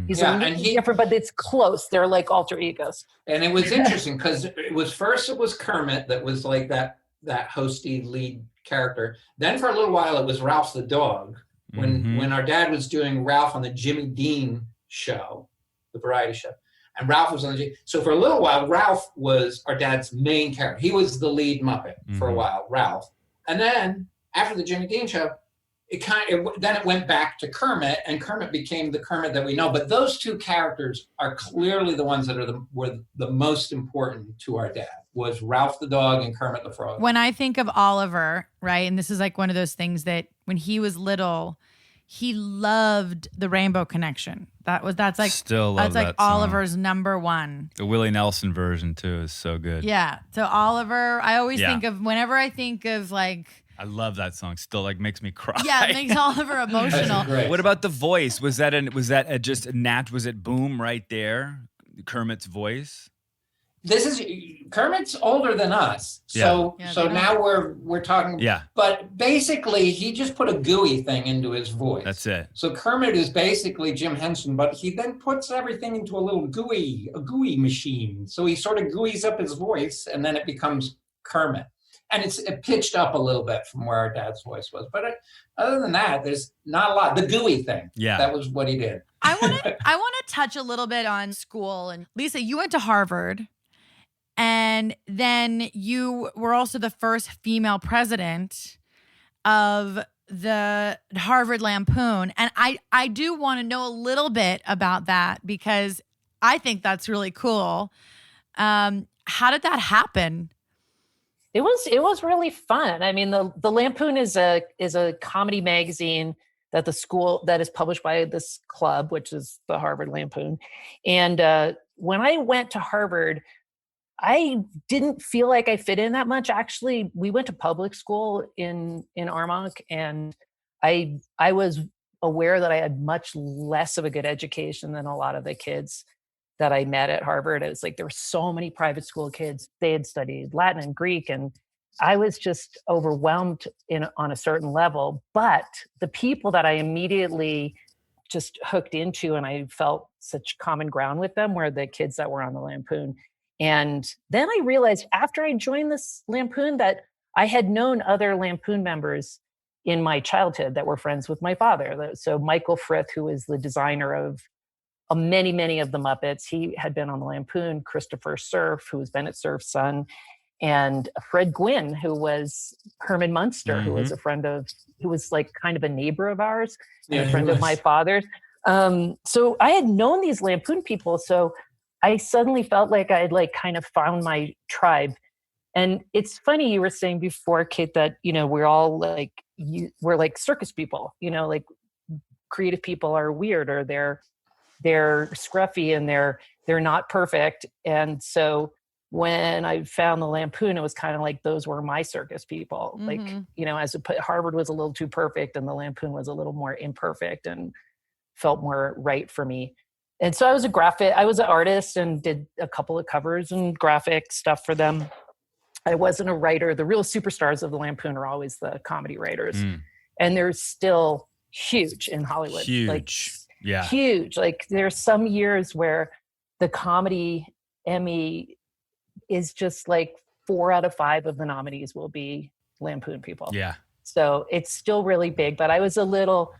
He's different, but it's close. They're like alter egos. And it was interesting because it was Kermit that was like that hosty lead character. Then for a little while it was Ralph the dog. When our dad was doing Ralph on the Jimmy Dean show, the variety show. And Ralph was on the so for a little while, Ralph was our dad's main character. He was the lead Muppet for a while, Ralph. And then after the Jimmy Dean show, it went back to Kermit, and Kermit became the Kermit that we know. But those two characters are clearly the ones that were the most important to our dad, was Ralph the dog and Kermit the frog. When I think of Oliver, right, and this is like one of those things that when he was little, he loved the Rainbow Connection. That's like Oliver's number one. The Willie Nelson version too is so good. Yeah. So Oliver, I always think of, whenever I think of like, I love that song. Still like makes me cry. Yeah, it makes Oliver emotional. What about the voice? Was that just a nat? Was it boom right there? Kermit's voice. Kermit's older than us, so now we're talking. Yeah. But basically, he just put a gooey thing into his voice. That's it. So Kermit is basically Jim Henson, but he then puts everything into a gooey machine. So he sort of gooeys up his voice, and then it becomes Kermit. And it's pitched up a little bit from where our dad's voice was. But other than that, there's not a lot. The gooey thing. Yeah. That was what he did. I want to touch a little bit on school. And Lisa, you went to Harvard. And then you were also the first female president of the Harvard Lampoon. And I do want to know a little bit about that, because I think that's really cool. How did that happen? It was really fun. I mean, the Lampoon is a comedy magazine that is published by this club, which is the Harvard Lampoon. And when I went to Harvard, I didn't feel like I fit in that much. Actually, we went to public school in Armonk, and I was aware that I had much less of a good education than a lot of the kids that I met at Harvard. It was like there were so many private school kids. They had studied Latin and Greek, and I was just overwhelmed on a certain level. But the people that I immediately just hooked into and I felt such common ground with them were the kids that were on the Lampoon. And then I realized after I joined this Lampoon that I had known other Lampoon members in my childhood that were friends with my father. So Michael Frith, who is the designer of many of the Muppets, he had been on the Lampoon. Christopher Cerf, who was Bennett Cerf's son, and Fred Gwynn, who was Herman Munster, who was who was like kind of a neighbor of ours, and a friend of my father's. So I had known these Lampoon people. So I suddenly felt like I had like kind of found my tribe. And it's funny, you were saying before, Kate, that, we're all like, we're like circus people, like creative people are weird, or they're scruffy and they're not perfect. And so when I found the Lampoon, it was kind of like those were my circus people. Like, Harvard was a little too perfect and the Lampoon was a little more imperfect and felt more right for me. And so I was an artist and did a couple of covers and graphic stuff for them. I wasn't a writer. The real superstars of the Lampoon are always the comedy writers. And they're still huge in Hollywood. Huge. Like there's some years where the comedy Emmy is just like 4 out of 5 of the nominees will be Lampoon people. Yeah. So it's still really big, but I was a little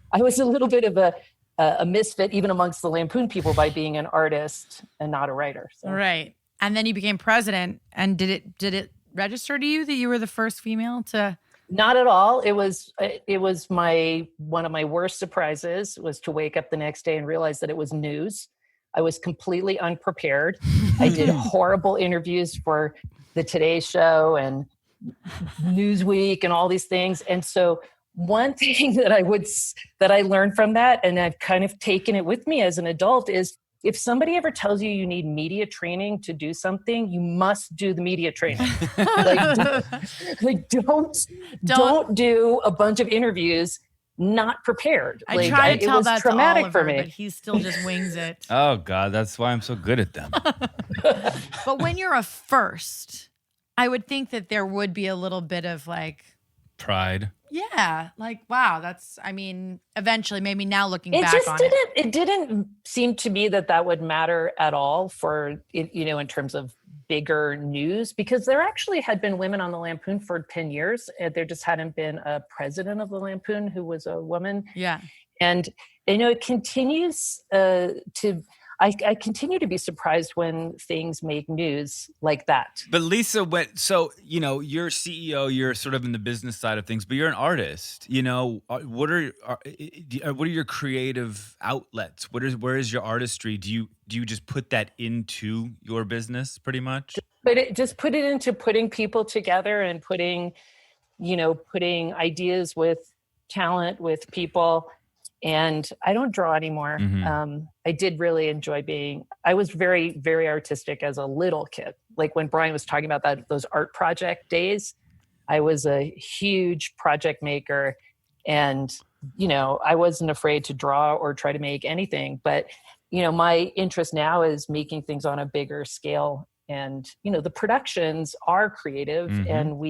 bit of a misfit even amongst the Lampoon people by being an artist and not a writer. So. Right. And then you became president, and did it register to you that you were the first female to? Not at all. It was one of my worst surprises was to wake up the next day and realize that it was news. I was completely unprepared. I did horrible interviews for the Today Show and Newsweek and all these things. And so one thing that I learned from that, and I've kind of taken it with me as an adult, is if somebody ever tells you need media training to do something, you must do the media training. Don't do a bunch of interviews not prepared. I try to tell that traumatic to Oliver, for me. but he still just wings it. Oh God, that's why I'm so good at them. But when you're a first, I would think that there would be a little bit of like pride. Yeah, like wow, eventually, maybe now looking back on it. It didn't seem to me that would matter at all for, in terms of bigger news, because there actually had been women on the Lampoon for 10 years. There just hadn't been a president of the Lampoon who was a woman. Yeah. And, it continues I continue to be surprised when things make news like that. But Lisa, you're CEO, you're sort of in the business side of things, but you're an artist. What are your creative outlets? Where is your artistry? Do you just put that into your business pretty much? Just put it into putting people together and putting ideas with talent, with people. And I don't draw anymore. I did really enjoy I was very, very artistic as a little kid. Like when Brian was talking about those art project days, I was a huge project maker, and, I wasn't afraid to draw or try to make anything. But, my interest now is making things on a bigger scale. And, the productions are creative, and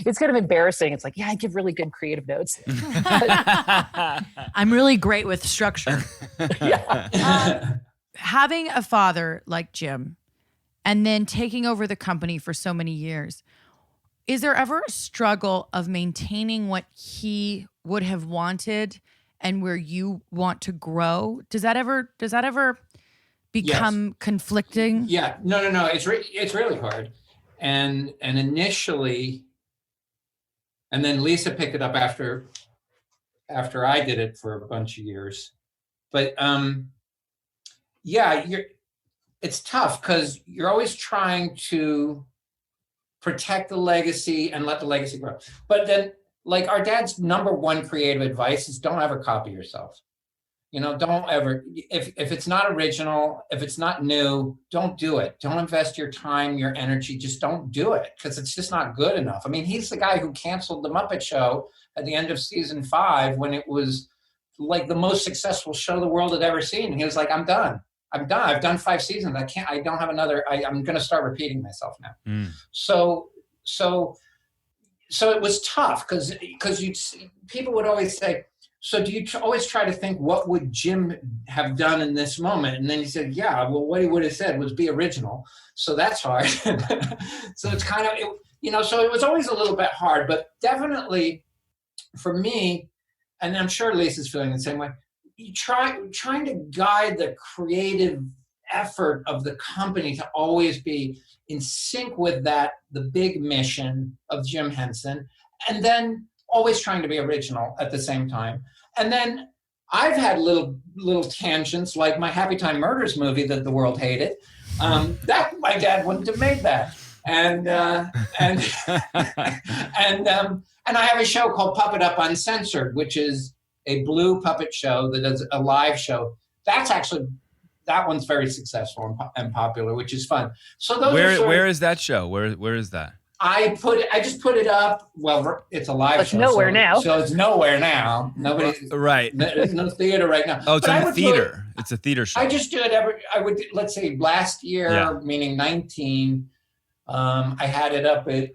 it's kind of embarrassing. It's like, yeah, I give really good creative notes. I'm really great with structure. Having a father like Jim and then taking over the company for so many years, is there ever a struggle of maintaining what he would have wanted and where you want to grow? Does that ever become conflicting? Yeah, no. It's really hard. And initially, and then Lisa picked it up after I did it for a bunch of years. But it's tough because you're always trying to protect the legacy and let the legacy grow. But then, like, our dad's number one creative advice is don't ever copy yourself. Don't ever, if it's not original, if it's not new, don't do it. Don't invest your time, your energy, just don't do it, because it's just not good enough. I mean, he's the guy who canceled the Muppet Show at the end of season 5 when it was like the most successful show the world had ever seen. He was like, I'm done. I've done 5 seasons. I don't have another, I'm going to start repeating myself now. So it was tough because people would always say, so do you always try to think, what would Jim have done in this moment? And then he said, yeah, well, what he would have said was be original. So that's hard. So it's kind of, so it was always a little bit hard, but definitely for me, and I'm sure Lisa's feeling the same way, trying to guide the creative effort of the company to always be in sync with the big mission of Jim Henson, and then always trying to be original at the same time. And then I've had little tangents, like my Happy Time Murders movie that the world hated. That my dad wouldn't have made that. And I have a show called Puppet Up Uncensored, which is a blue puppet show that does a live show. That one's very successful and popular, which is fun. So those where is that show? Where is that? I just put it up. Well, it's a live show. It's nowhere now. So it's nowhere now. Right. There's no theater right now. Oh, it's in the theater. It's a theater show. I just do it let's say last year, meaning 19, I had it up at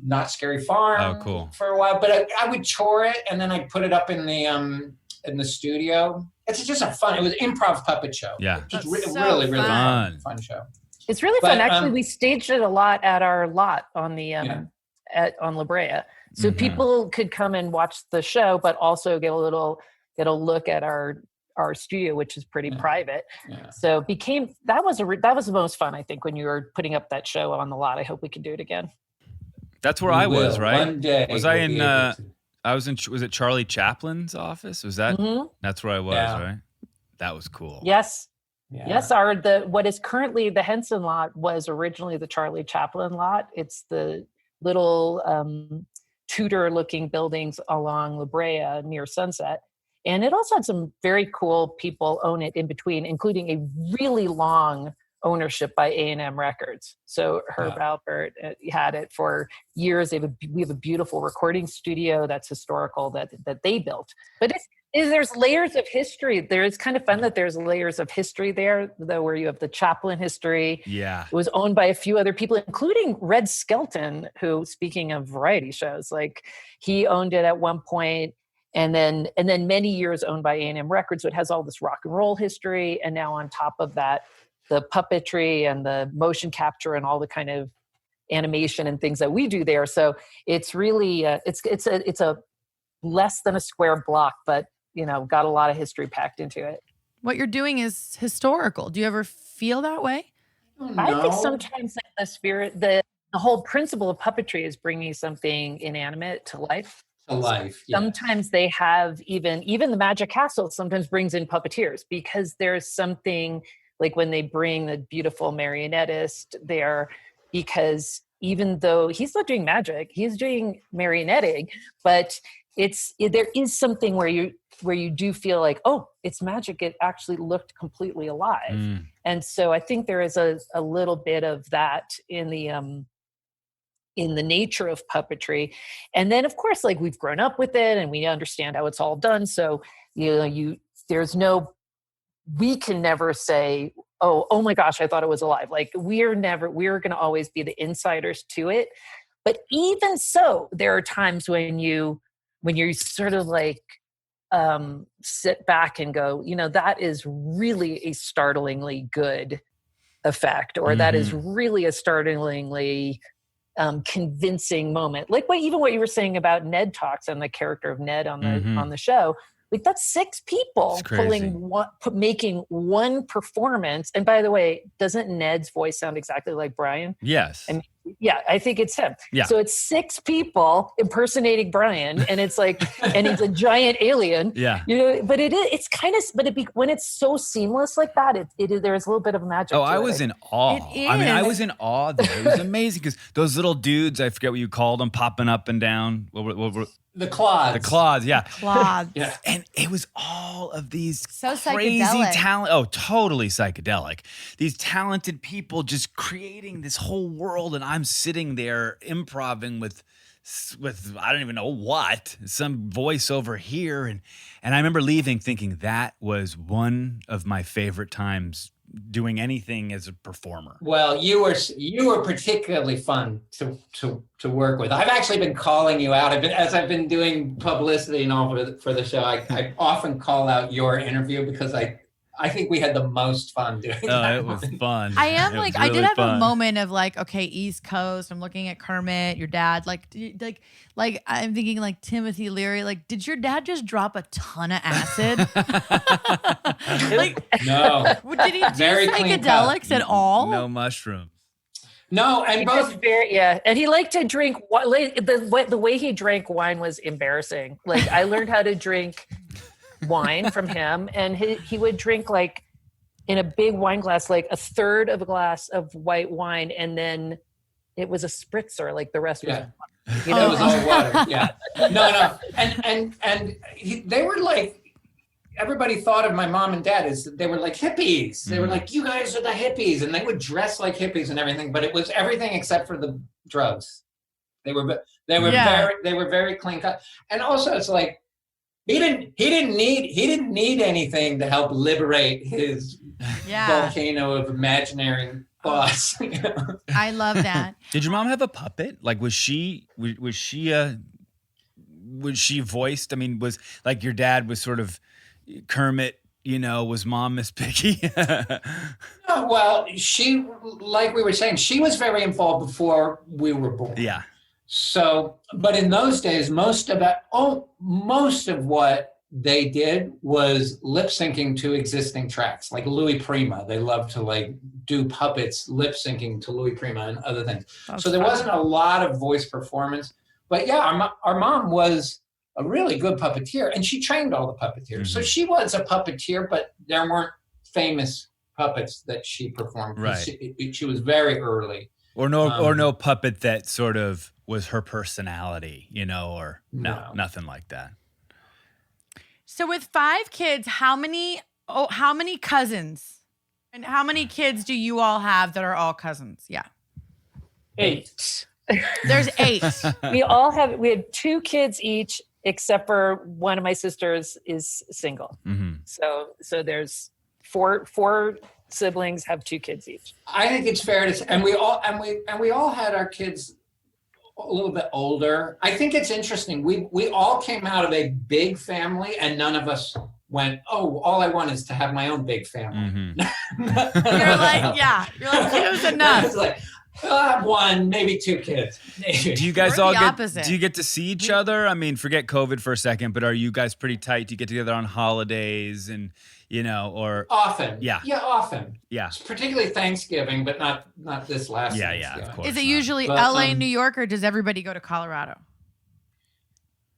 Not Scary Farm for a while, but I would tour it and then I'd put it up in the studio. It's just it was an improv puppet show. Yeah. Just really fun show. It's really fun. Actually, we staged it a lot at our lot on the on La Brea, so people could come and watch the show, but also get a look at our studio, which is pretty private. Yeah. So that was the most fun, I think, when you were putting up that show on the lot. I hope we can do it again. That's where I was, right? One day was I in? Was it Charlie Chaplin's office? Was that? That's where I was, right? That was cool. Yes. Yeah. Yes, what is currently the Henson lot was originally the Charlie Chaplin lot. It's the little Tudor-looking buildings along La Brea near Sunset. And it also had some very cool people own it in between, including a really long ownership by A&M Records. So Herb Alpert had it for years. We have a beautiful recording studio that's historical that they built. But there's layers of history there. It's kind of fun that there's layers of history there, though, where you have the Chaplin history. Yeah. It was owned by a few other people, including Red Skelton, who, speaking of variety shows, like he owned it at one point, and then many years owned by A&M Records. So it has all this rock and roll history. And now on top of that, the puppetry and the motion capture and all the kind of animation and things that we do there. So it's really, it's a less than a square block, but got a lot of history packed into it. What you're doing is historical. Do you ever feel that way? I think sometimes the spirit, the whole principle of puppetry is bringing something inanimate to life. Yes. Sometimes they have even the Magic Castle sometimes brings in puppeteers, because there's something like when they bring the beautiful marionettist there, because even though he's not doing magic, he's doing marionetting, but there is something where you do feel like, oh, it's magic. It actually looked completely alive. And so I think there is a little bit of that in the nature of puppetry. And then of course, like, we've grown up with it and we understand how it's all done. So, we can never say, oh my gosh, I thought it was alive. Like, we're going to always be the insiders to it. But even so, there are times when you sort of like sit back and go, that is really a startlingly good effect, or that is really a startlingly convincing moment. Like what you were saying about Ned Talks and the character of Ned on the show, Like that's 6 people It's crazy. making one performance. And by the way, doesn't Ned's voice sound exactly like Brian? Yes. I mean, yeah, I think it's him. Yeah. So it's 6 people impersonating Brian, and it's like, and he's a giant alien. Yeah. You know, but it's kind of, when it's so seamless like that, there's a little bit of magic. Oh, to I it. was in awe. It I mean, I is. was in awe there. It was amazing because those little dudes, I forget what you called them, popping up and down. What were The Claws. the claws? Yeah. Claude. Yeah. And it was all of these So crazy psychedelic. talent. Oh, totally psychedelic. These talented people just creating this whole world, and I'm sitting there improving with I don't even know what, some voice over here, and I remember leaving thinking that was one of my favorite times doing anything as a performer. Well, you were particularly fun to work with. I've actually been calling you out. As I've been doing publicity and all for the show, I often call out your interview because I think we had the most fun doing that. It was fun. I am It like, was I did really have a fun. moment of like, okay, East Coast. I'm looking at Kermit, your dad. Like I'm thinking like Timothy Leary. Like, did your dad just drop a ton of acid? Like, No, did he do Very clean cut. psychedelics at all? No mushrooms. no, and He both. just and he liked to drink. The way he drank wine was embarrassing. Like I learned how to drink wine from him, and he would drink like in a big wine glass, like a third of a glass of white wine, and then it was a spritzer. Like the rest was, Yeah. you It know. was all water. Yeah. No. And they were like, everybody thought of my mom and dad as they were like hippies. They were like, you guys are the hippies. And they would dress like hippies and everything, but it was everything except for the drugs. They were Yeah. very clean cut. And also it's like, he didn't need anything to help liberate his Yeah, volcano of imaginary thoughts. You know? I love that. Did your mom have a puppet? Like, was she voiced? I mean, was like your dad was sort of Kermit, you know, was mom Miss Piggy? Oh, well, she, like we were saying, she was very involved before we were born. Yeah. So, but in those days, most of what they did was lip syncing to existing tracks, like Louis Prima. They loved to like do puppets lip syncing to Louis Prima and other things. So there wasn't a lot of voice performance. But yeah, our mom was a really good puppeteer, and she trained all the puppeteers. So she was a puppeteer, but there weren't famous puppets that she performed. Right. She was very early. Or no puppet that sort of was her personality, you know, or No. nothing like that. So with 5 kids, how many cousins? And how many kids do you all have that are all cousins? Yeah. 8. There's 8. We had 2 kids each, except for one of my sisters is single. Mm-hmm. So there's 4 siblings have 2 kids each. I think it's fair to say, and we all had our kids a little bit older. I think it's interesting. We all came out of a big family, and none of us went, oh, all I want is to have my own big family. Mm-hmm. You're like, it was enough. It's like, I'll have 1, maybe 2 kids. Maybe. Do you guys We're all the get? opposite. Do you get to see each other? I mean, forget COVID for a second, but are you guys pretty tight? Do you get together on holidays and or Often. Yeah. Yeah, often. yeah, Particularly Thanksgiving, but not this last yeah, Thanksgiving. of course. Is it usually But, LA, New York, or does everybody go to Colorado?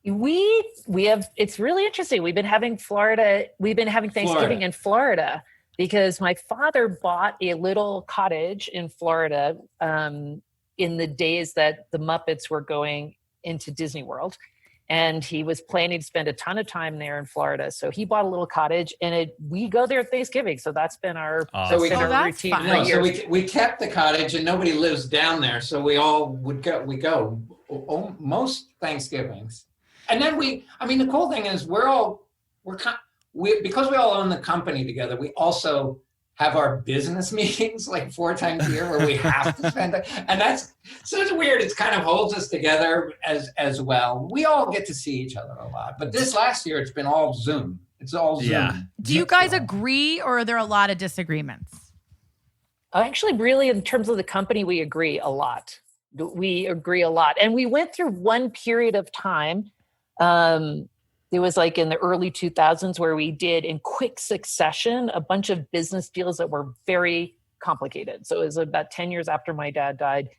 We have, it's really interesting. We've been having Thanksgiving in Florida because my father bought a little cottage in Florida in the days that the Muppets were going into Disney World. And he was planning to spend a ton of time there in Florida. So he bought a little cottage, and we go there at Thanksgiving. So that's been our, Awesome. So we- our that's routine fun. for No, so years. we kept the cottage, and nobody lives down there, so we all would go. We go most Thanksgivings, and then the cool thing is because we all own the company together. We also have our business meetings like 4 times a year where we have to spend it, and that's so it's weird. It kind of holds us together as well. We all get to see each other a lot, but this last year it's been all Zoom. It's all Zoom. Yeah. Do you guys agree, or are there a lot of disagreements? Actually, really, in terms of the company, we agree a lot. And we went through one period of time It was like in the early 2000s where we did in quick succession a bunch of business deals that were very complicated. So it was about 10 years after my dad died.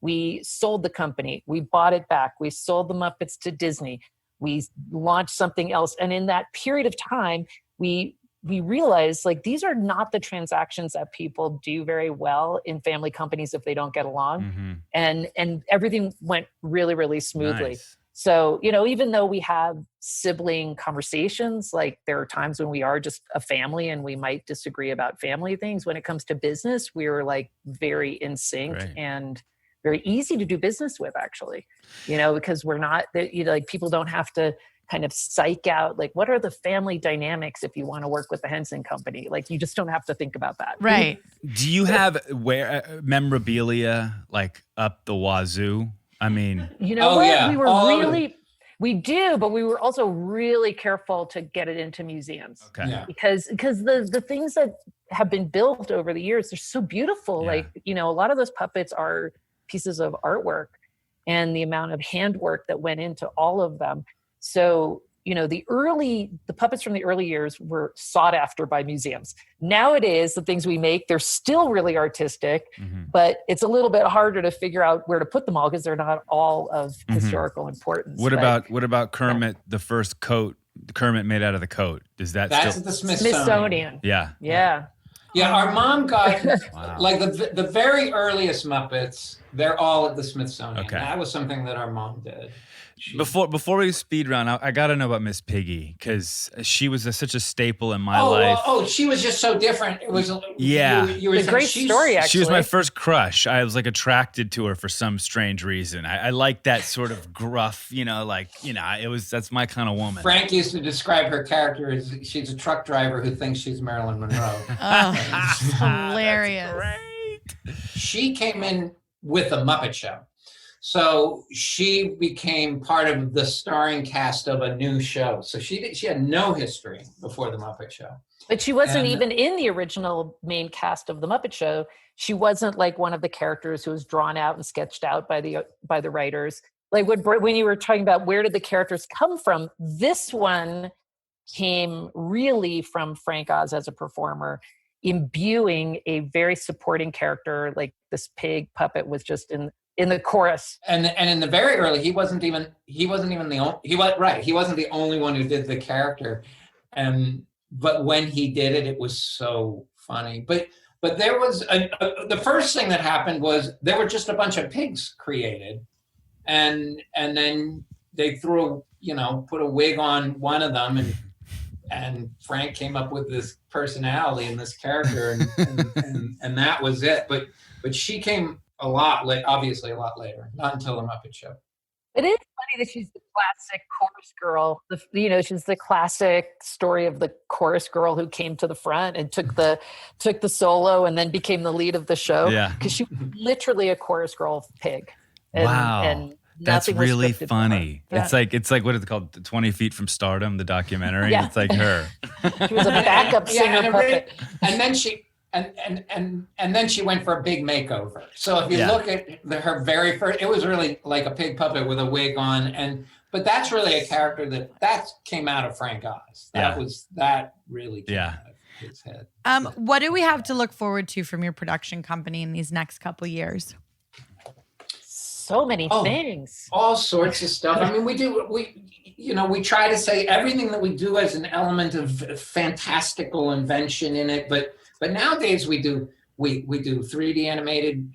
We sold the company. We bought it back. We sold the Muppets to Disney. We launched something else. And in that period of time, we realized like these are not the transactions that people do very well in family companies if they don't get along. And everything went really, really smoothly. Nice. So, you know, even though we have sibling conversations, like there are times when we are just a family and we might disagree about family things. When it comes to business, we were like very in sync and very easy to do business with, actually, you know, because we're not, you know, like people don't have to kind of psych out, like, what are the family dynamics if you want to work with the Henson Company? Like, you just don't have to think about that. Right. Do you have memorabilia like up the wazoo? I mean, you know what? We were we do, but we were also really careful to get it into museums. Okay. Yeah. Because the things that have been built over the years, they're so beautiful. Yeah. Like, you know, a lot of those puppets are pieces of artwork, and the amount of handwork that went into all of them. So, you know, the puppets from the early years were sought after by museums. Nowadays, the things we make, they're still really artistic, but it's a little bit harder to figure out where to put them all because they're not all of historical importance. What about Kermit, the first coat, the Kermit made out of the coat? That's at the Smithsonian. Yeah. Yeah. Yeah, our mom got like the very earliest Muppets. They're all at the Smithsonian. Okay. That was something that our mom did. Before we speed round, I got to know about Miss Piggy because she was such a staple in my life. Oh, she was just so different. It was you were a great story. Actually, she was my first crush. I was like attracted to her for some strange reason. I like that sort of gruff, you know, like, you know, that's my kind of woman. Frank used to describe her character as she's a truck driver who thinks she's Marilyn Monroe. Oh, hilarious! Great. She came in with a Muppet Show. So she became part of the starring cast of a new show. So she had no history before the Muppet Show. But she wasn't even in the original main cast of the Muppet Show. She wasn't like one of the characters who was drawn out and sketched out by the writers. Like when you were talking about where did the characters come from, this one came really from Frank Oz as a performer, imbuing a very supporting character. Like this pig puppet was just in the chorus. And in the very early, he wasn't even the only one who did the character. But when he did it, it was so funny. But there was the first thing that happened was there were just a bunch of pigs created, and then they put a wig on one of them, and Frank came up with this personality and this character, and that was it. But she came obviously a lot later, not until the Muppet Show. It is funny that she's the classic chorus girl. She's the classic story of the chorus girl who came to the front and took the solo and then became the lead of the show. Yeah, because she was literally a chorus girl pig. Wow. And that's really funny. Yeah. It's like what is it called? 20 Feet from Stardom, the documentary. Yeah. It's like her. She was a backup singer puppet. And then she and then she went for a big makeover. So if you look at her very first, it was really like a pig puppet with a wig on, but that's really a character that came out of Frank Oz. That really came out of his head. What do we have to look forward to from your production company in these next couple years? So many things. All sorts of stuff. I mean, we try to say everything that we do has an element of fantastical invention in it, but nowadays we do 3D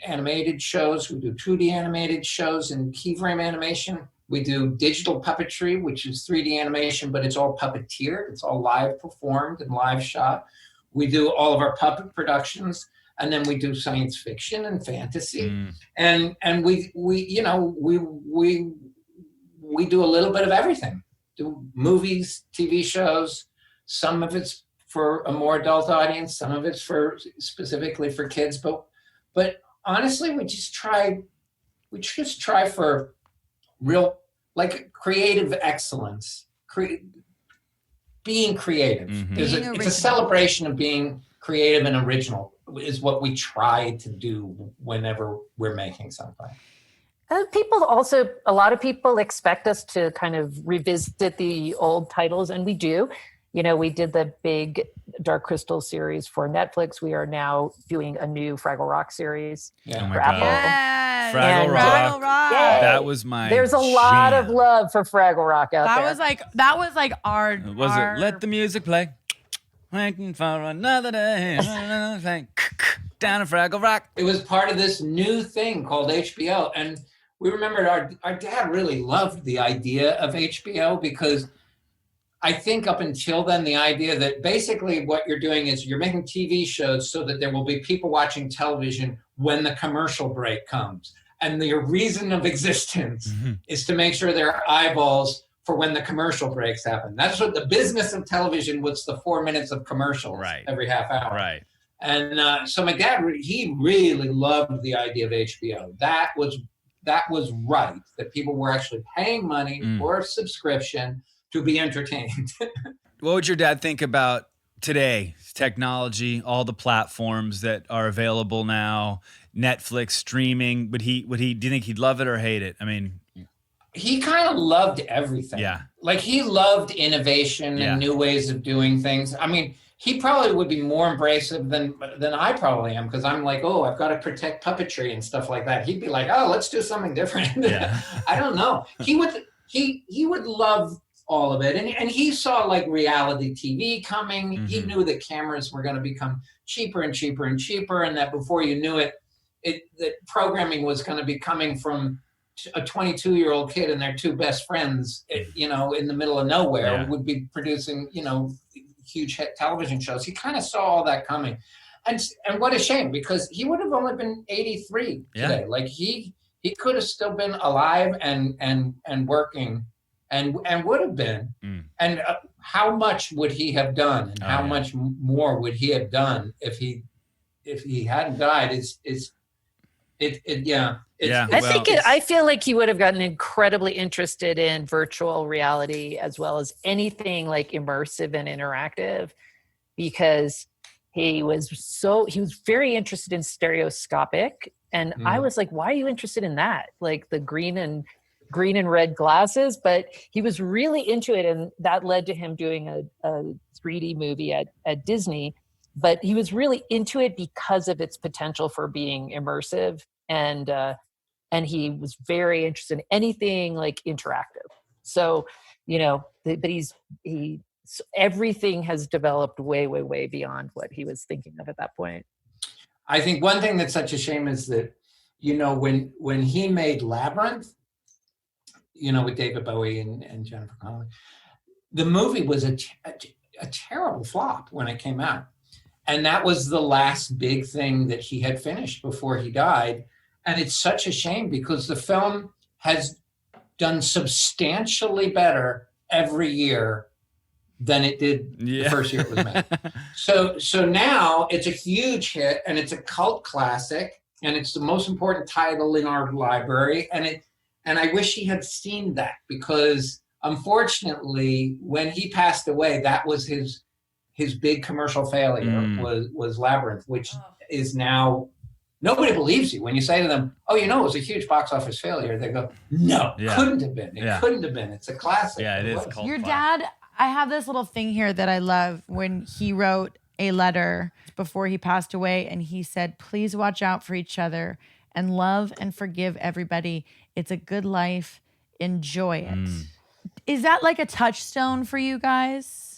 animated shows, we do 2D animated shows and keyframe animation. We do digital puppetry, which is 3D animation, but it's all puppeteered. It's all live performed and live shot. We do all of our puppet productions, and then we do science fiction and fantasy. And we do a little bit of everything. Do movies, TV shows, some of it's for a more adult audience, some of it's specifically for kids, but honestly, we just try for real, like, creative excellence, being creative. It's a celebration of being creative and original is what we try to do whenever we're making something. A lot of people expect us to kind of revisit the old titles, and we do. You know, we did the big Dark Crystal series for Netflix. We are now doing a new Fraggle Rock series Oh my for God. Apple. Yes. Fraggle Rock. Fraggle Rock. Yay. That was my There's a lot of jam. love for Fraggle Rock out there. That was like our. Was our, it Let the Music Play? Waiting for another day. Down in Fraggle Rock. It was part of this new thing called HBO. And we remembered our dad really loved the idea of HBO, because I think up until then, the idea that basically what you're doing is you're making TV shows so that there will be people watching television when the commercial break comes. And the reason of existence is to make sure there are eyeballs for when the commercial breaks happen. That's what the business of television was, the 4 minutes of commercials every half hour. Right. And so my dad, he really loved the idea of HBO. That was right, that people were actually paying money for a subscription to be entertained. What would your dad think about today? Technology, all the platforms that are available now, Netflix, streaming. Do you think he'd love it or hate it? I mean, he kind of loved everything. Yeah. Like he loved innovation and new ways of doing things. I mean, he probably would be more embracive than I probably am, because I'm like, oh, I've got to protect puppetry and stuff like that. He'd be like, oh, let's do something different. Yeah. I don't know. He would love all of it. And he saw like reality TV coming. He knew that cameras were going to become cheaper and cheaper and cheaper. And that before you knew it, that programming was going to be coming from a 22-year-old kid and their two best friends, in the middle of nowhere would be producing, huge hit television shows. He kind of saw all that coming. And what a shame, because he would have only been 83 today. Like he could have still been alive and working and would have been. And how much would he have done, and how much more would he have done if he hadn't died? I feel like he would have gotten incredibly interested in virtual reality as well as anything like immersive and interactive, because he was very interested in stereoscopic. And I was like, why are you interested in that? Like the green and red glasses, but he was really into it. And that led to him doing a 3D movie at Disney. But he was really into it because of its potential for being immersive, and he was very interested in anything like interactive. So, everything has developed way, way, way beyond what he was thinking of at that point. I think one thing that's such a shame is that, when he made Labyrinth, with David Bowie and Jennifer Connelly, the movie was a terrible flop when it came out. And that was the last big thing that he had finished before he died. And it's such a shame, because the film has done substantially better every year than it did the first year it was made. So now it's a huge hit, and it's a cult classic, and it's the most important title in our library. And I wish he had seen that, because unfortunately, when he passed away, that was his big commercial failure was Labyrinth, which is now, nobody believes you when you say to them, oh, it was a huge box office failure. They go, no, couldn't have been. It couldn't have been. It's a classic. Yeah, it is cult. Your dad, I have this little thing here that I love when he wrote a letter before he passed away, and he said, please watch out for each other and love and forgive everybody. It's a good life. Enjoy it. Is that like a touchstone for you guys?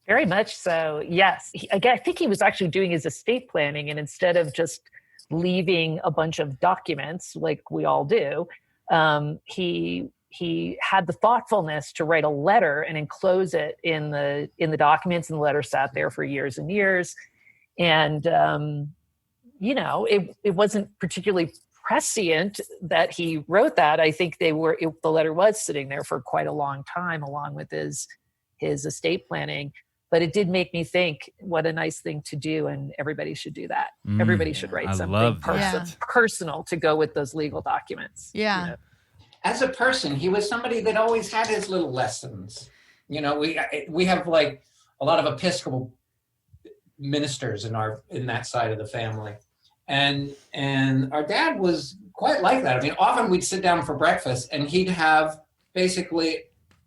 Very much so, yes. I think he was actually doing his estate planning, and instead of just leaving a bunch of documents like we all do, he had the thoughtfulness to write a letter and enclose it in the documents, and the letter sat there for years and years. And it wasn't particularly prescient that he wrote that. I think the letter was sitting there for quite a long time, along with his estate planning. But it did make me think, what a nice thing to do, and everybody should do that. Everybody should write something personal to go with those legal documents. Yeah. As a person, he was somebody that always had his little lessons. We have like a lot of Episcopal ministers in that side of the family, and our dad was quite like that. I mean, often we'd sit down for breakfast and he'd have basically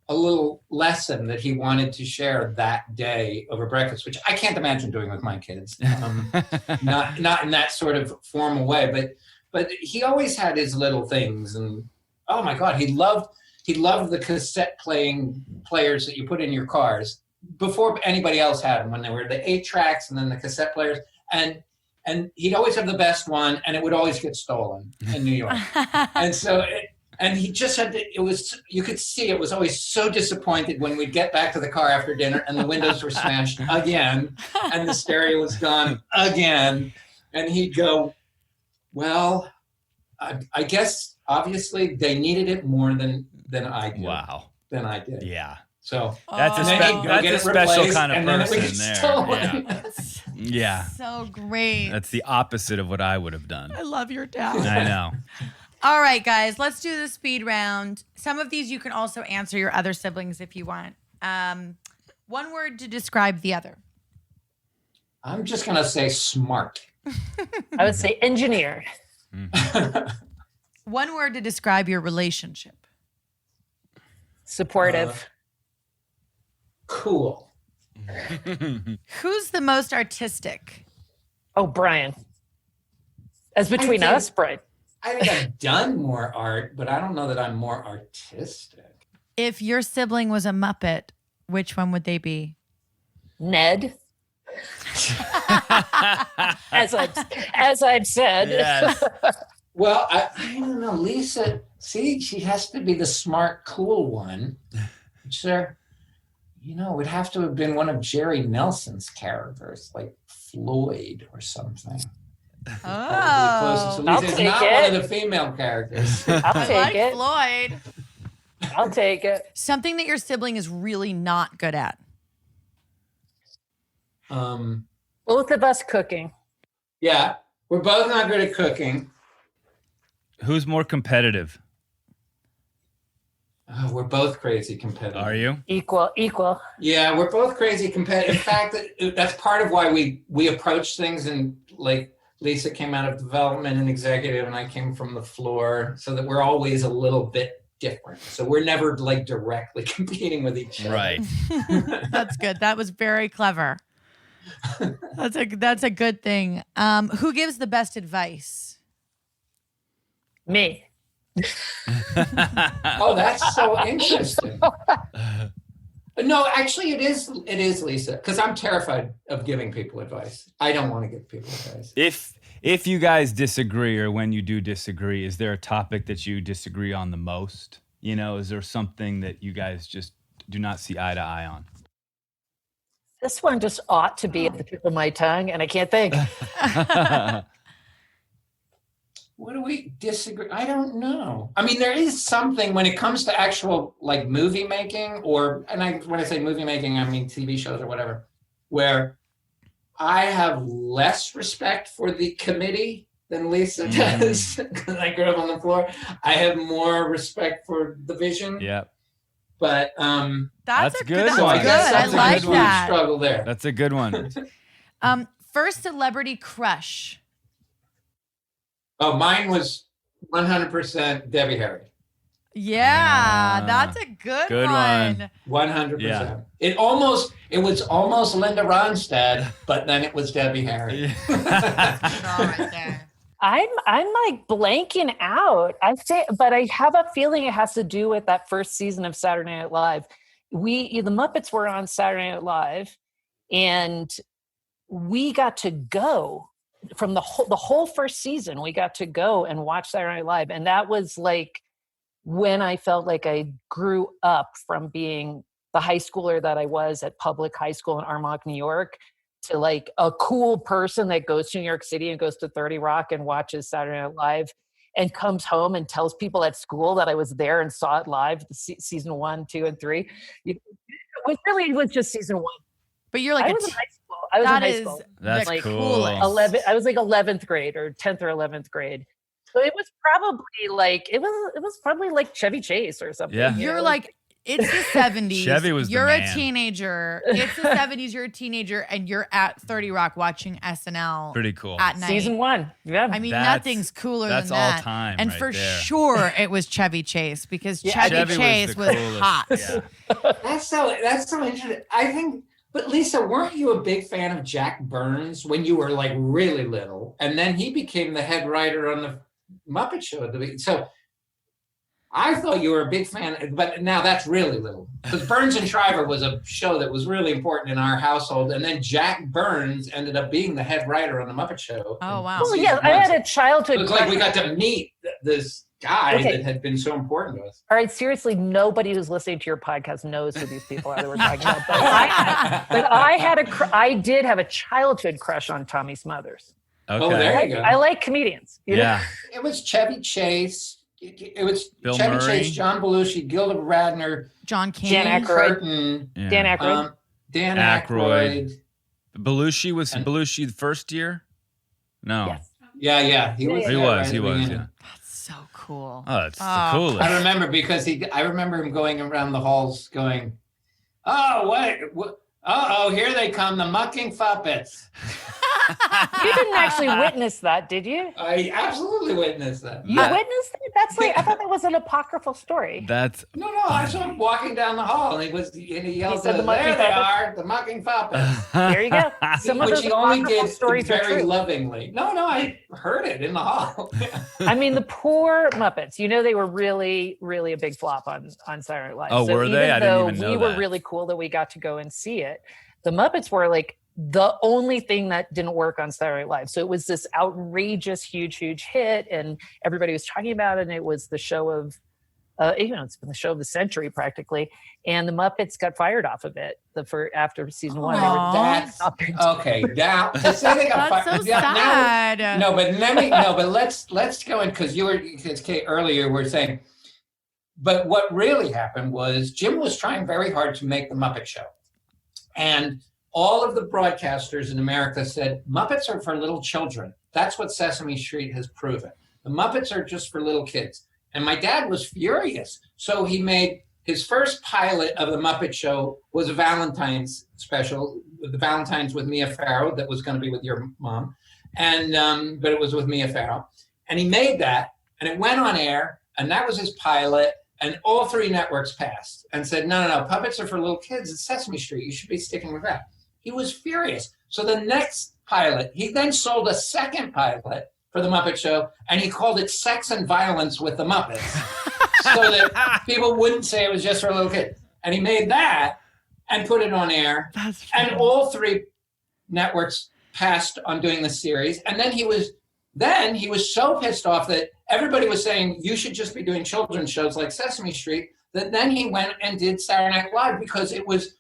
a little lesson that he wanted to share that day over breakfast, which I can't imagine doing with my kids. Not in that sort of formal way, but he always had his little things. And oh my God, he loved the cassette players that you put in your cars before anybody else had them, when they were the 8-tracks and then the cassette players. And he'd always have the best one, and it would always get stolen in New York. And so, and he just had to, you could see it was always so disappointed when we'd get back to the car after dinner and the windows were smashed again and the stereo was gone again. And he'd go, well, I guess obviously they needed it more than I did. Wow. Than I did. Yeah. So that's a special kind of person there. Yeah. Yeah. So great. That's the opposite of what I would have done. I love your dad. I know. All right, guys, let's do the speed round. Some of these you can also answer your other siblings if you want. One word to describe the other. I'm just going to say smart. I would say engineer. One word to describe your relationship. Supportive. Cool. Who's the most artistic? Oh, Brian. As between us, Brian. I think I've done more art, but I don't know that I'm more artistic. If your sibling was a Muppet, which one would they be? Ned. as I've said. Yes. Well, I don't know. Lisa, see, she has to be the smart, cool one. Sure. It would have to have been one of Jerry Nelson's characters, like Floyd or something. Oh, so Lisa's not one of the female characters. I'll take it. Floyd. I'll take it. Something that your sibling is really not good at. Both of us cooking. Yeah, we're both not good at cooking. Who's more competitive? Oh, we're both crazy competitive. Are you? Equal. Yeah, we're both crazy competitive. In fact, that's part of why we approach things, and like Lisa came out of development and executive and I came from the floor, so that we're always a little bit different. So we're never like directly competing with each other. Right. That's good. That was very clever. That's a good thing. Who gives the best advice? Me. Oh, that's so interesting. No, actually, it is Lisa, because I'm terrified of giving people advice. I don't want to give people advice. If you guys disagree, or when you do disagree, is there a topic that you disagree on the most? Is there something that you guys just do not see eye to eye on? This one just ought to be at the tip of my tongue, and I can't think. What do we disagree? I don't know. I mean, there is something when it comes to actual like movie making, when I say movie making, I mean TV shows or whatever, where I have less respect for the committee than Lisa does, because I grew up on the floor. I have more respect for the vision. Yeah. That's But good. That's That's good. So I good. guess I that's like a good that. struggle there. That's a good one. First celebrity crush. Oh, mine was 100% Debbie Harry. Yeah, that's a good one. 100%. Yeah. It was almost Linda Ronstadt, but then it was Debbie Harry. Right there. I'm like blanking out. But I have a feeling it has to do with that first season of Saturday Night Live. The Muppets were on Saturday Night Live, and we got to go from the whole first season. We got to go and watch Saturday Night Live, and that was like when I felt like I grew up from being the high schooler that I was at public high school in Armonk, New York, to like a cool person that goes to New York City and goes to 30 Rock and watches Saturday Night Live and comes home and tells people at school that I was there and saw it live, season 1, 2, and 3. It was just season 1. But you're like I was in high school. I was in high school. That's the cool. coolest. 11. I was like 11th grade or 10th or 11th grade. So it was probably like Chevy Chase or something. Yeah. You're like it's the 70s. Chevy was the You're man. a teenager. It's the 70s. You're a teenager, and you're at 30 Rock watching SNL. Pretty cool. At night. Season 1. Yeah. I mean, That's- nothing's cooler that's than that. all time And right for there. sure, it was Chevy Chase because Yeah, Chevy Chase the was coolest. hot. Yeah. That's so interesting. I think, but Lisa, weren't you a big fan of Jack Burns when you were like really little? And then he became the head writer on the Muppet Show. So I thought you were a big fan, but now that's really little. Because Burns and Shriver was a show that was really important in our household. And then Jack Burns ended up being the head writer on the Muppet Show. Oh, wow. Well, yeah, I had a childhood. It was like crush. we got to meet this guy Okay. that had been so important to us. All right, seriously, nobody who's listening to your podcast knows who these people are that we're talking about. But I did have a childhood crush on Tommy Smothers. Okay. Oh, there you go. I like comedians. you know? Yeah. It was Chevy Chase. It was Bill Chevy Murray. Chase, John Belushi, Gilda Radner, John King. Dan Gene Aykroyd. Curtin, Yeah. Dan Aykroyd. Dan Aykroyd. Aykroyd. Belushi was And- Belushi the first year? No. Yes. Yeah. He was. He He there was. right He at the was. beginning. Yeah. That's so cool. Oh, it's the Oh. coolest. I remember because I remember him going around the halls going, "Oh, what? Uh-oh, here they come, the mucking Muppets." You didn't actually witness that, did you? I absolutely witnessed that. You witnessed it? That's like, I thought that was an apocryphal story. That's No, I saw him walking down the hall, and he yelled, said the "There mucking they Muppets?" are, the mucking Muppets." There you go. Some of Which those he only apocryphal did stories are very true. lovingly. No, I heard it in the hall. I mean, the poor Muppets. You know, they were really, really a big flop on Saturday Night Live. Oh, were they? I didn't even know we were that. really cool that we got to go and see it. The Muppets were like the only thing that didn't work on Saturday Night Live. So it was this outrageous, huge hit, and everybody was talking about it. And it was the show of, it's been the show of the century practically. And the Muppets got fired off of it after season 1. They were Aw. Okay, now to say they got That's fired. so yeah, now- sad. No, but let's go in because Kate earlier were saying, but what really happened was Jim was trying very hard to make the Muppet Show, and all of the broadcasters in America said Muppets are for little children. That's what Sesame Street has proven. The Muppets are just for little kids. And my dad was furious, so he made his first pilot of the Muppet Show was a Valentine's special, the Valentine's with Mia Farrow that was going to be with your mom, and but it was with Mia Farrow, and he made that, and it went on air, and that was his pilot, and all 3 networks passed and said, no, puppets are for little kids. It's Sesame Street. You should be sticking with that. He was furious. So the next pilot, he then sold a second pilot for the Muppet Show, and he called it Sex and Violence with the Muppets, so that people wouldn't say it was just for little kids. And he made that and put it on air, That's and funny. all 3 networks passed on doing the series. And then he was so pissed off that everybody was saying you should just be doing children's shows like Sesame Street, that then he went and did Saturday Night Live because it was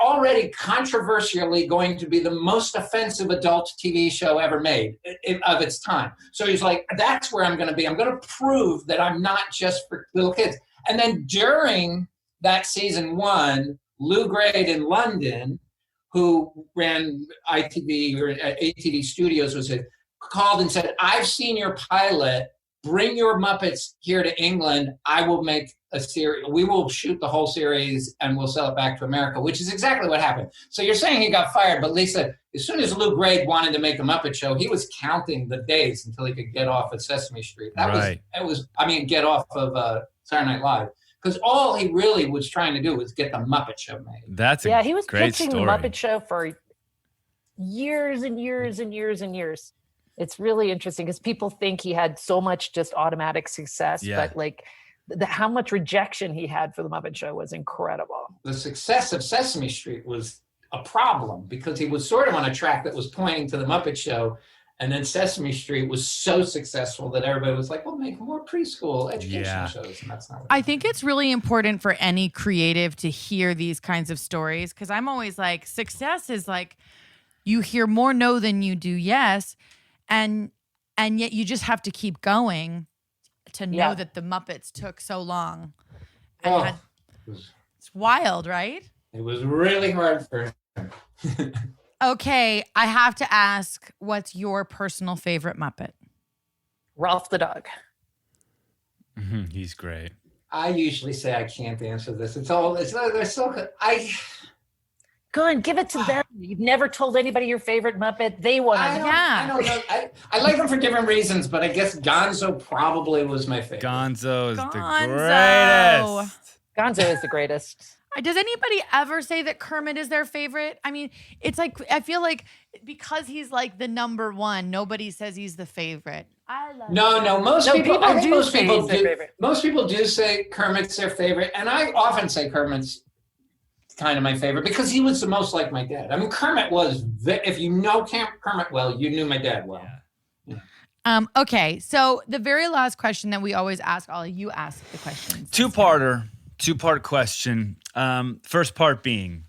already controversially going to be the most offensive adult TV show ever made of its time. So he's like, that's where I'm going to be. I'm going to prove that I'm not just for little kids. And then during that season 1, Lou Grade in London, who ran ITV or ATV Studios, called and said, I've seen your pilot. Bring your Muppets here to England. I will make a series. We will shoot the whole series and we'll sell it back to America, which is exactly what happened. So you're saying he got fired, but Lisa, as soon as Lou Grade wanted to make the Muppet Show, he was counting the days until he could get off of Sesame Street. Get off of Saturday Night Live. Because all he really was trying to do was get the Muppet Show made. That's a He was great pitching story. the Muppet Show for years and years and years and years. It's really interesting because people think he had so much just automatic success, but like how much rejection he had for the Muppet Show was incredible. The success of Sesame Street was a problem because he was sort of on a track that was pointing to the Muppet Show. And then Sesame Street was so successful that everybody was like, well, make more preschool education shows. And that's not what I think it's really important for any creative to hear these kinds of stories because I'm always like, success is like you hear more no than you do yes. And yet you just have to keep going to know that the Muppets took so long. And it's wild, right? It was really hard for him. Okay, I have to ask, what's your personal favorite Muppet? Ralph the dog. He's great. I usually say I can't answer this. They're so good. Go on, give it to them. You've never told anybody your favorite Muppet. They want to know. Yeah. I don't know. I like them for different reasons, but I guess Gonzo probably was my favorite. Gonzo is the Gonzo. greatest. Gonzo is the greatest. Does anybody ever say that Kermit is their favorite? I mean, it's like, I feel like because he's like the number one, nobody says he's the favorite. I love No. Most people favorite. Most people do say Kermit's their favorite, and I often say Kermit's kind of my favorite because he was the most like my dad. I mean, Kermit was. If you know Kermit well, you knew my dad well. Yeah. Okay, so the very last question that we always ask, Ollie, you ask the questions. Two-part question. First part being,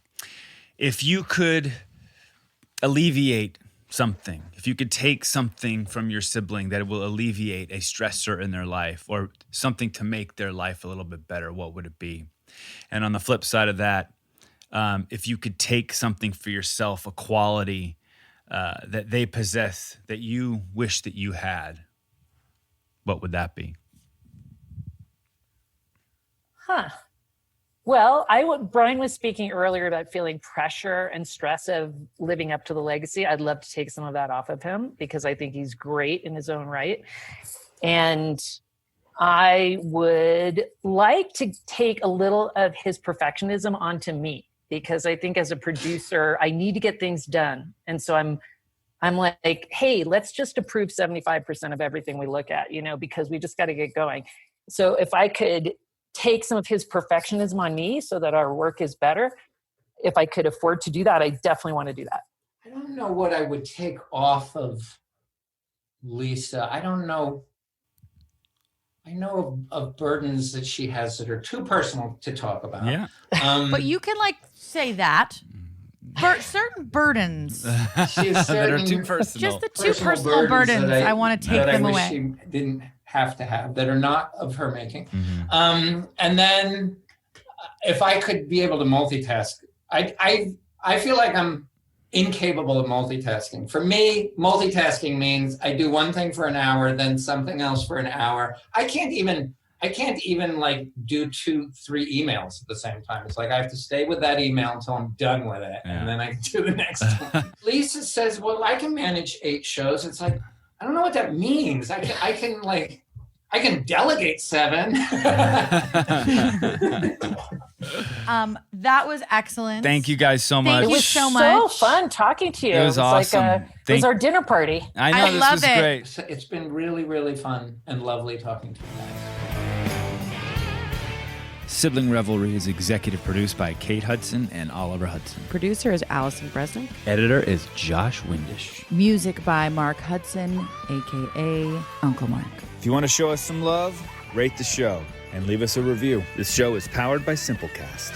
if you could alleviate something, if you could take something from your sibling that will alleviate a stressor in their life or something to make their life a little bit better, what would it be? And on the flip side of that, if you could take something for yourself, a quality that they possess that you wish that you had, what would that be? Well, Brian was speaking earlier about feeling pressure and stress of living up to the legacy. I'd love to take some of that off of him because I think he's great in his own right. And I would like to take a little of his perfectionism onto me because I think as a producer, I need to get things done. And so I'm like, hey, let's just approve 75% of everything we look at, because we just got to get going. So if I could take some of his perfectionism on me so that our work is better, if I could afford to do that, I definitely want to do that. I don't know what I would take off of Lisa. I don't know. I know of burdens that she has that are too personal to talk about. Yeah. But you can say that. Certain burdens. She has that are certain too personal. Just the two personal burdens. that I want to take them I wish away. she didn't have to have, that are not of her making. Mm-hmm. And then if I could be able to multitask, I feel like I'm incapable of multitasking. For me, multitasking means I do one thing for an hour, then something else for an hour. I can't even do 2-3 emails at the same time. It's like I have to stay with that email until I'm done with it, and then I can do the next one. Lisa says, well, I can manage 8 shows. It's like, I don't know what that means. I can delegate 7. That was excellent. Thank you guys so much. Thank you It was so so much. fun talking to you. It was awesome. It was our dinner party. I know, I this love was it. great. It's been really, really fun and lovely talking to you guys. Sibling Revelry is executive produced by Kate Hudson and Oliver Hudson. Producer is Allison Bresnick. Editor is Josh Windisch. Music by Mark Hudson, a.k.a. Uncle Mark. If you want to show us some love, rate the show and leave us a review. This show is powered by Simplecast.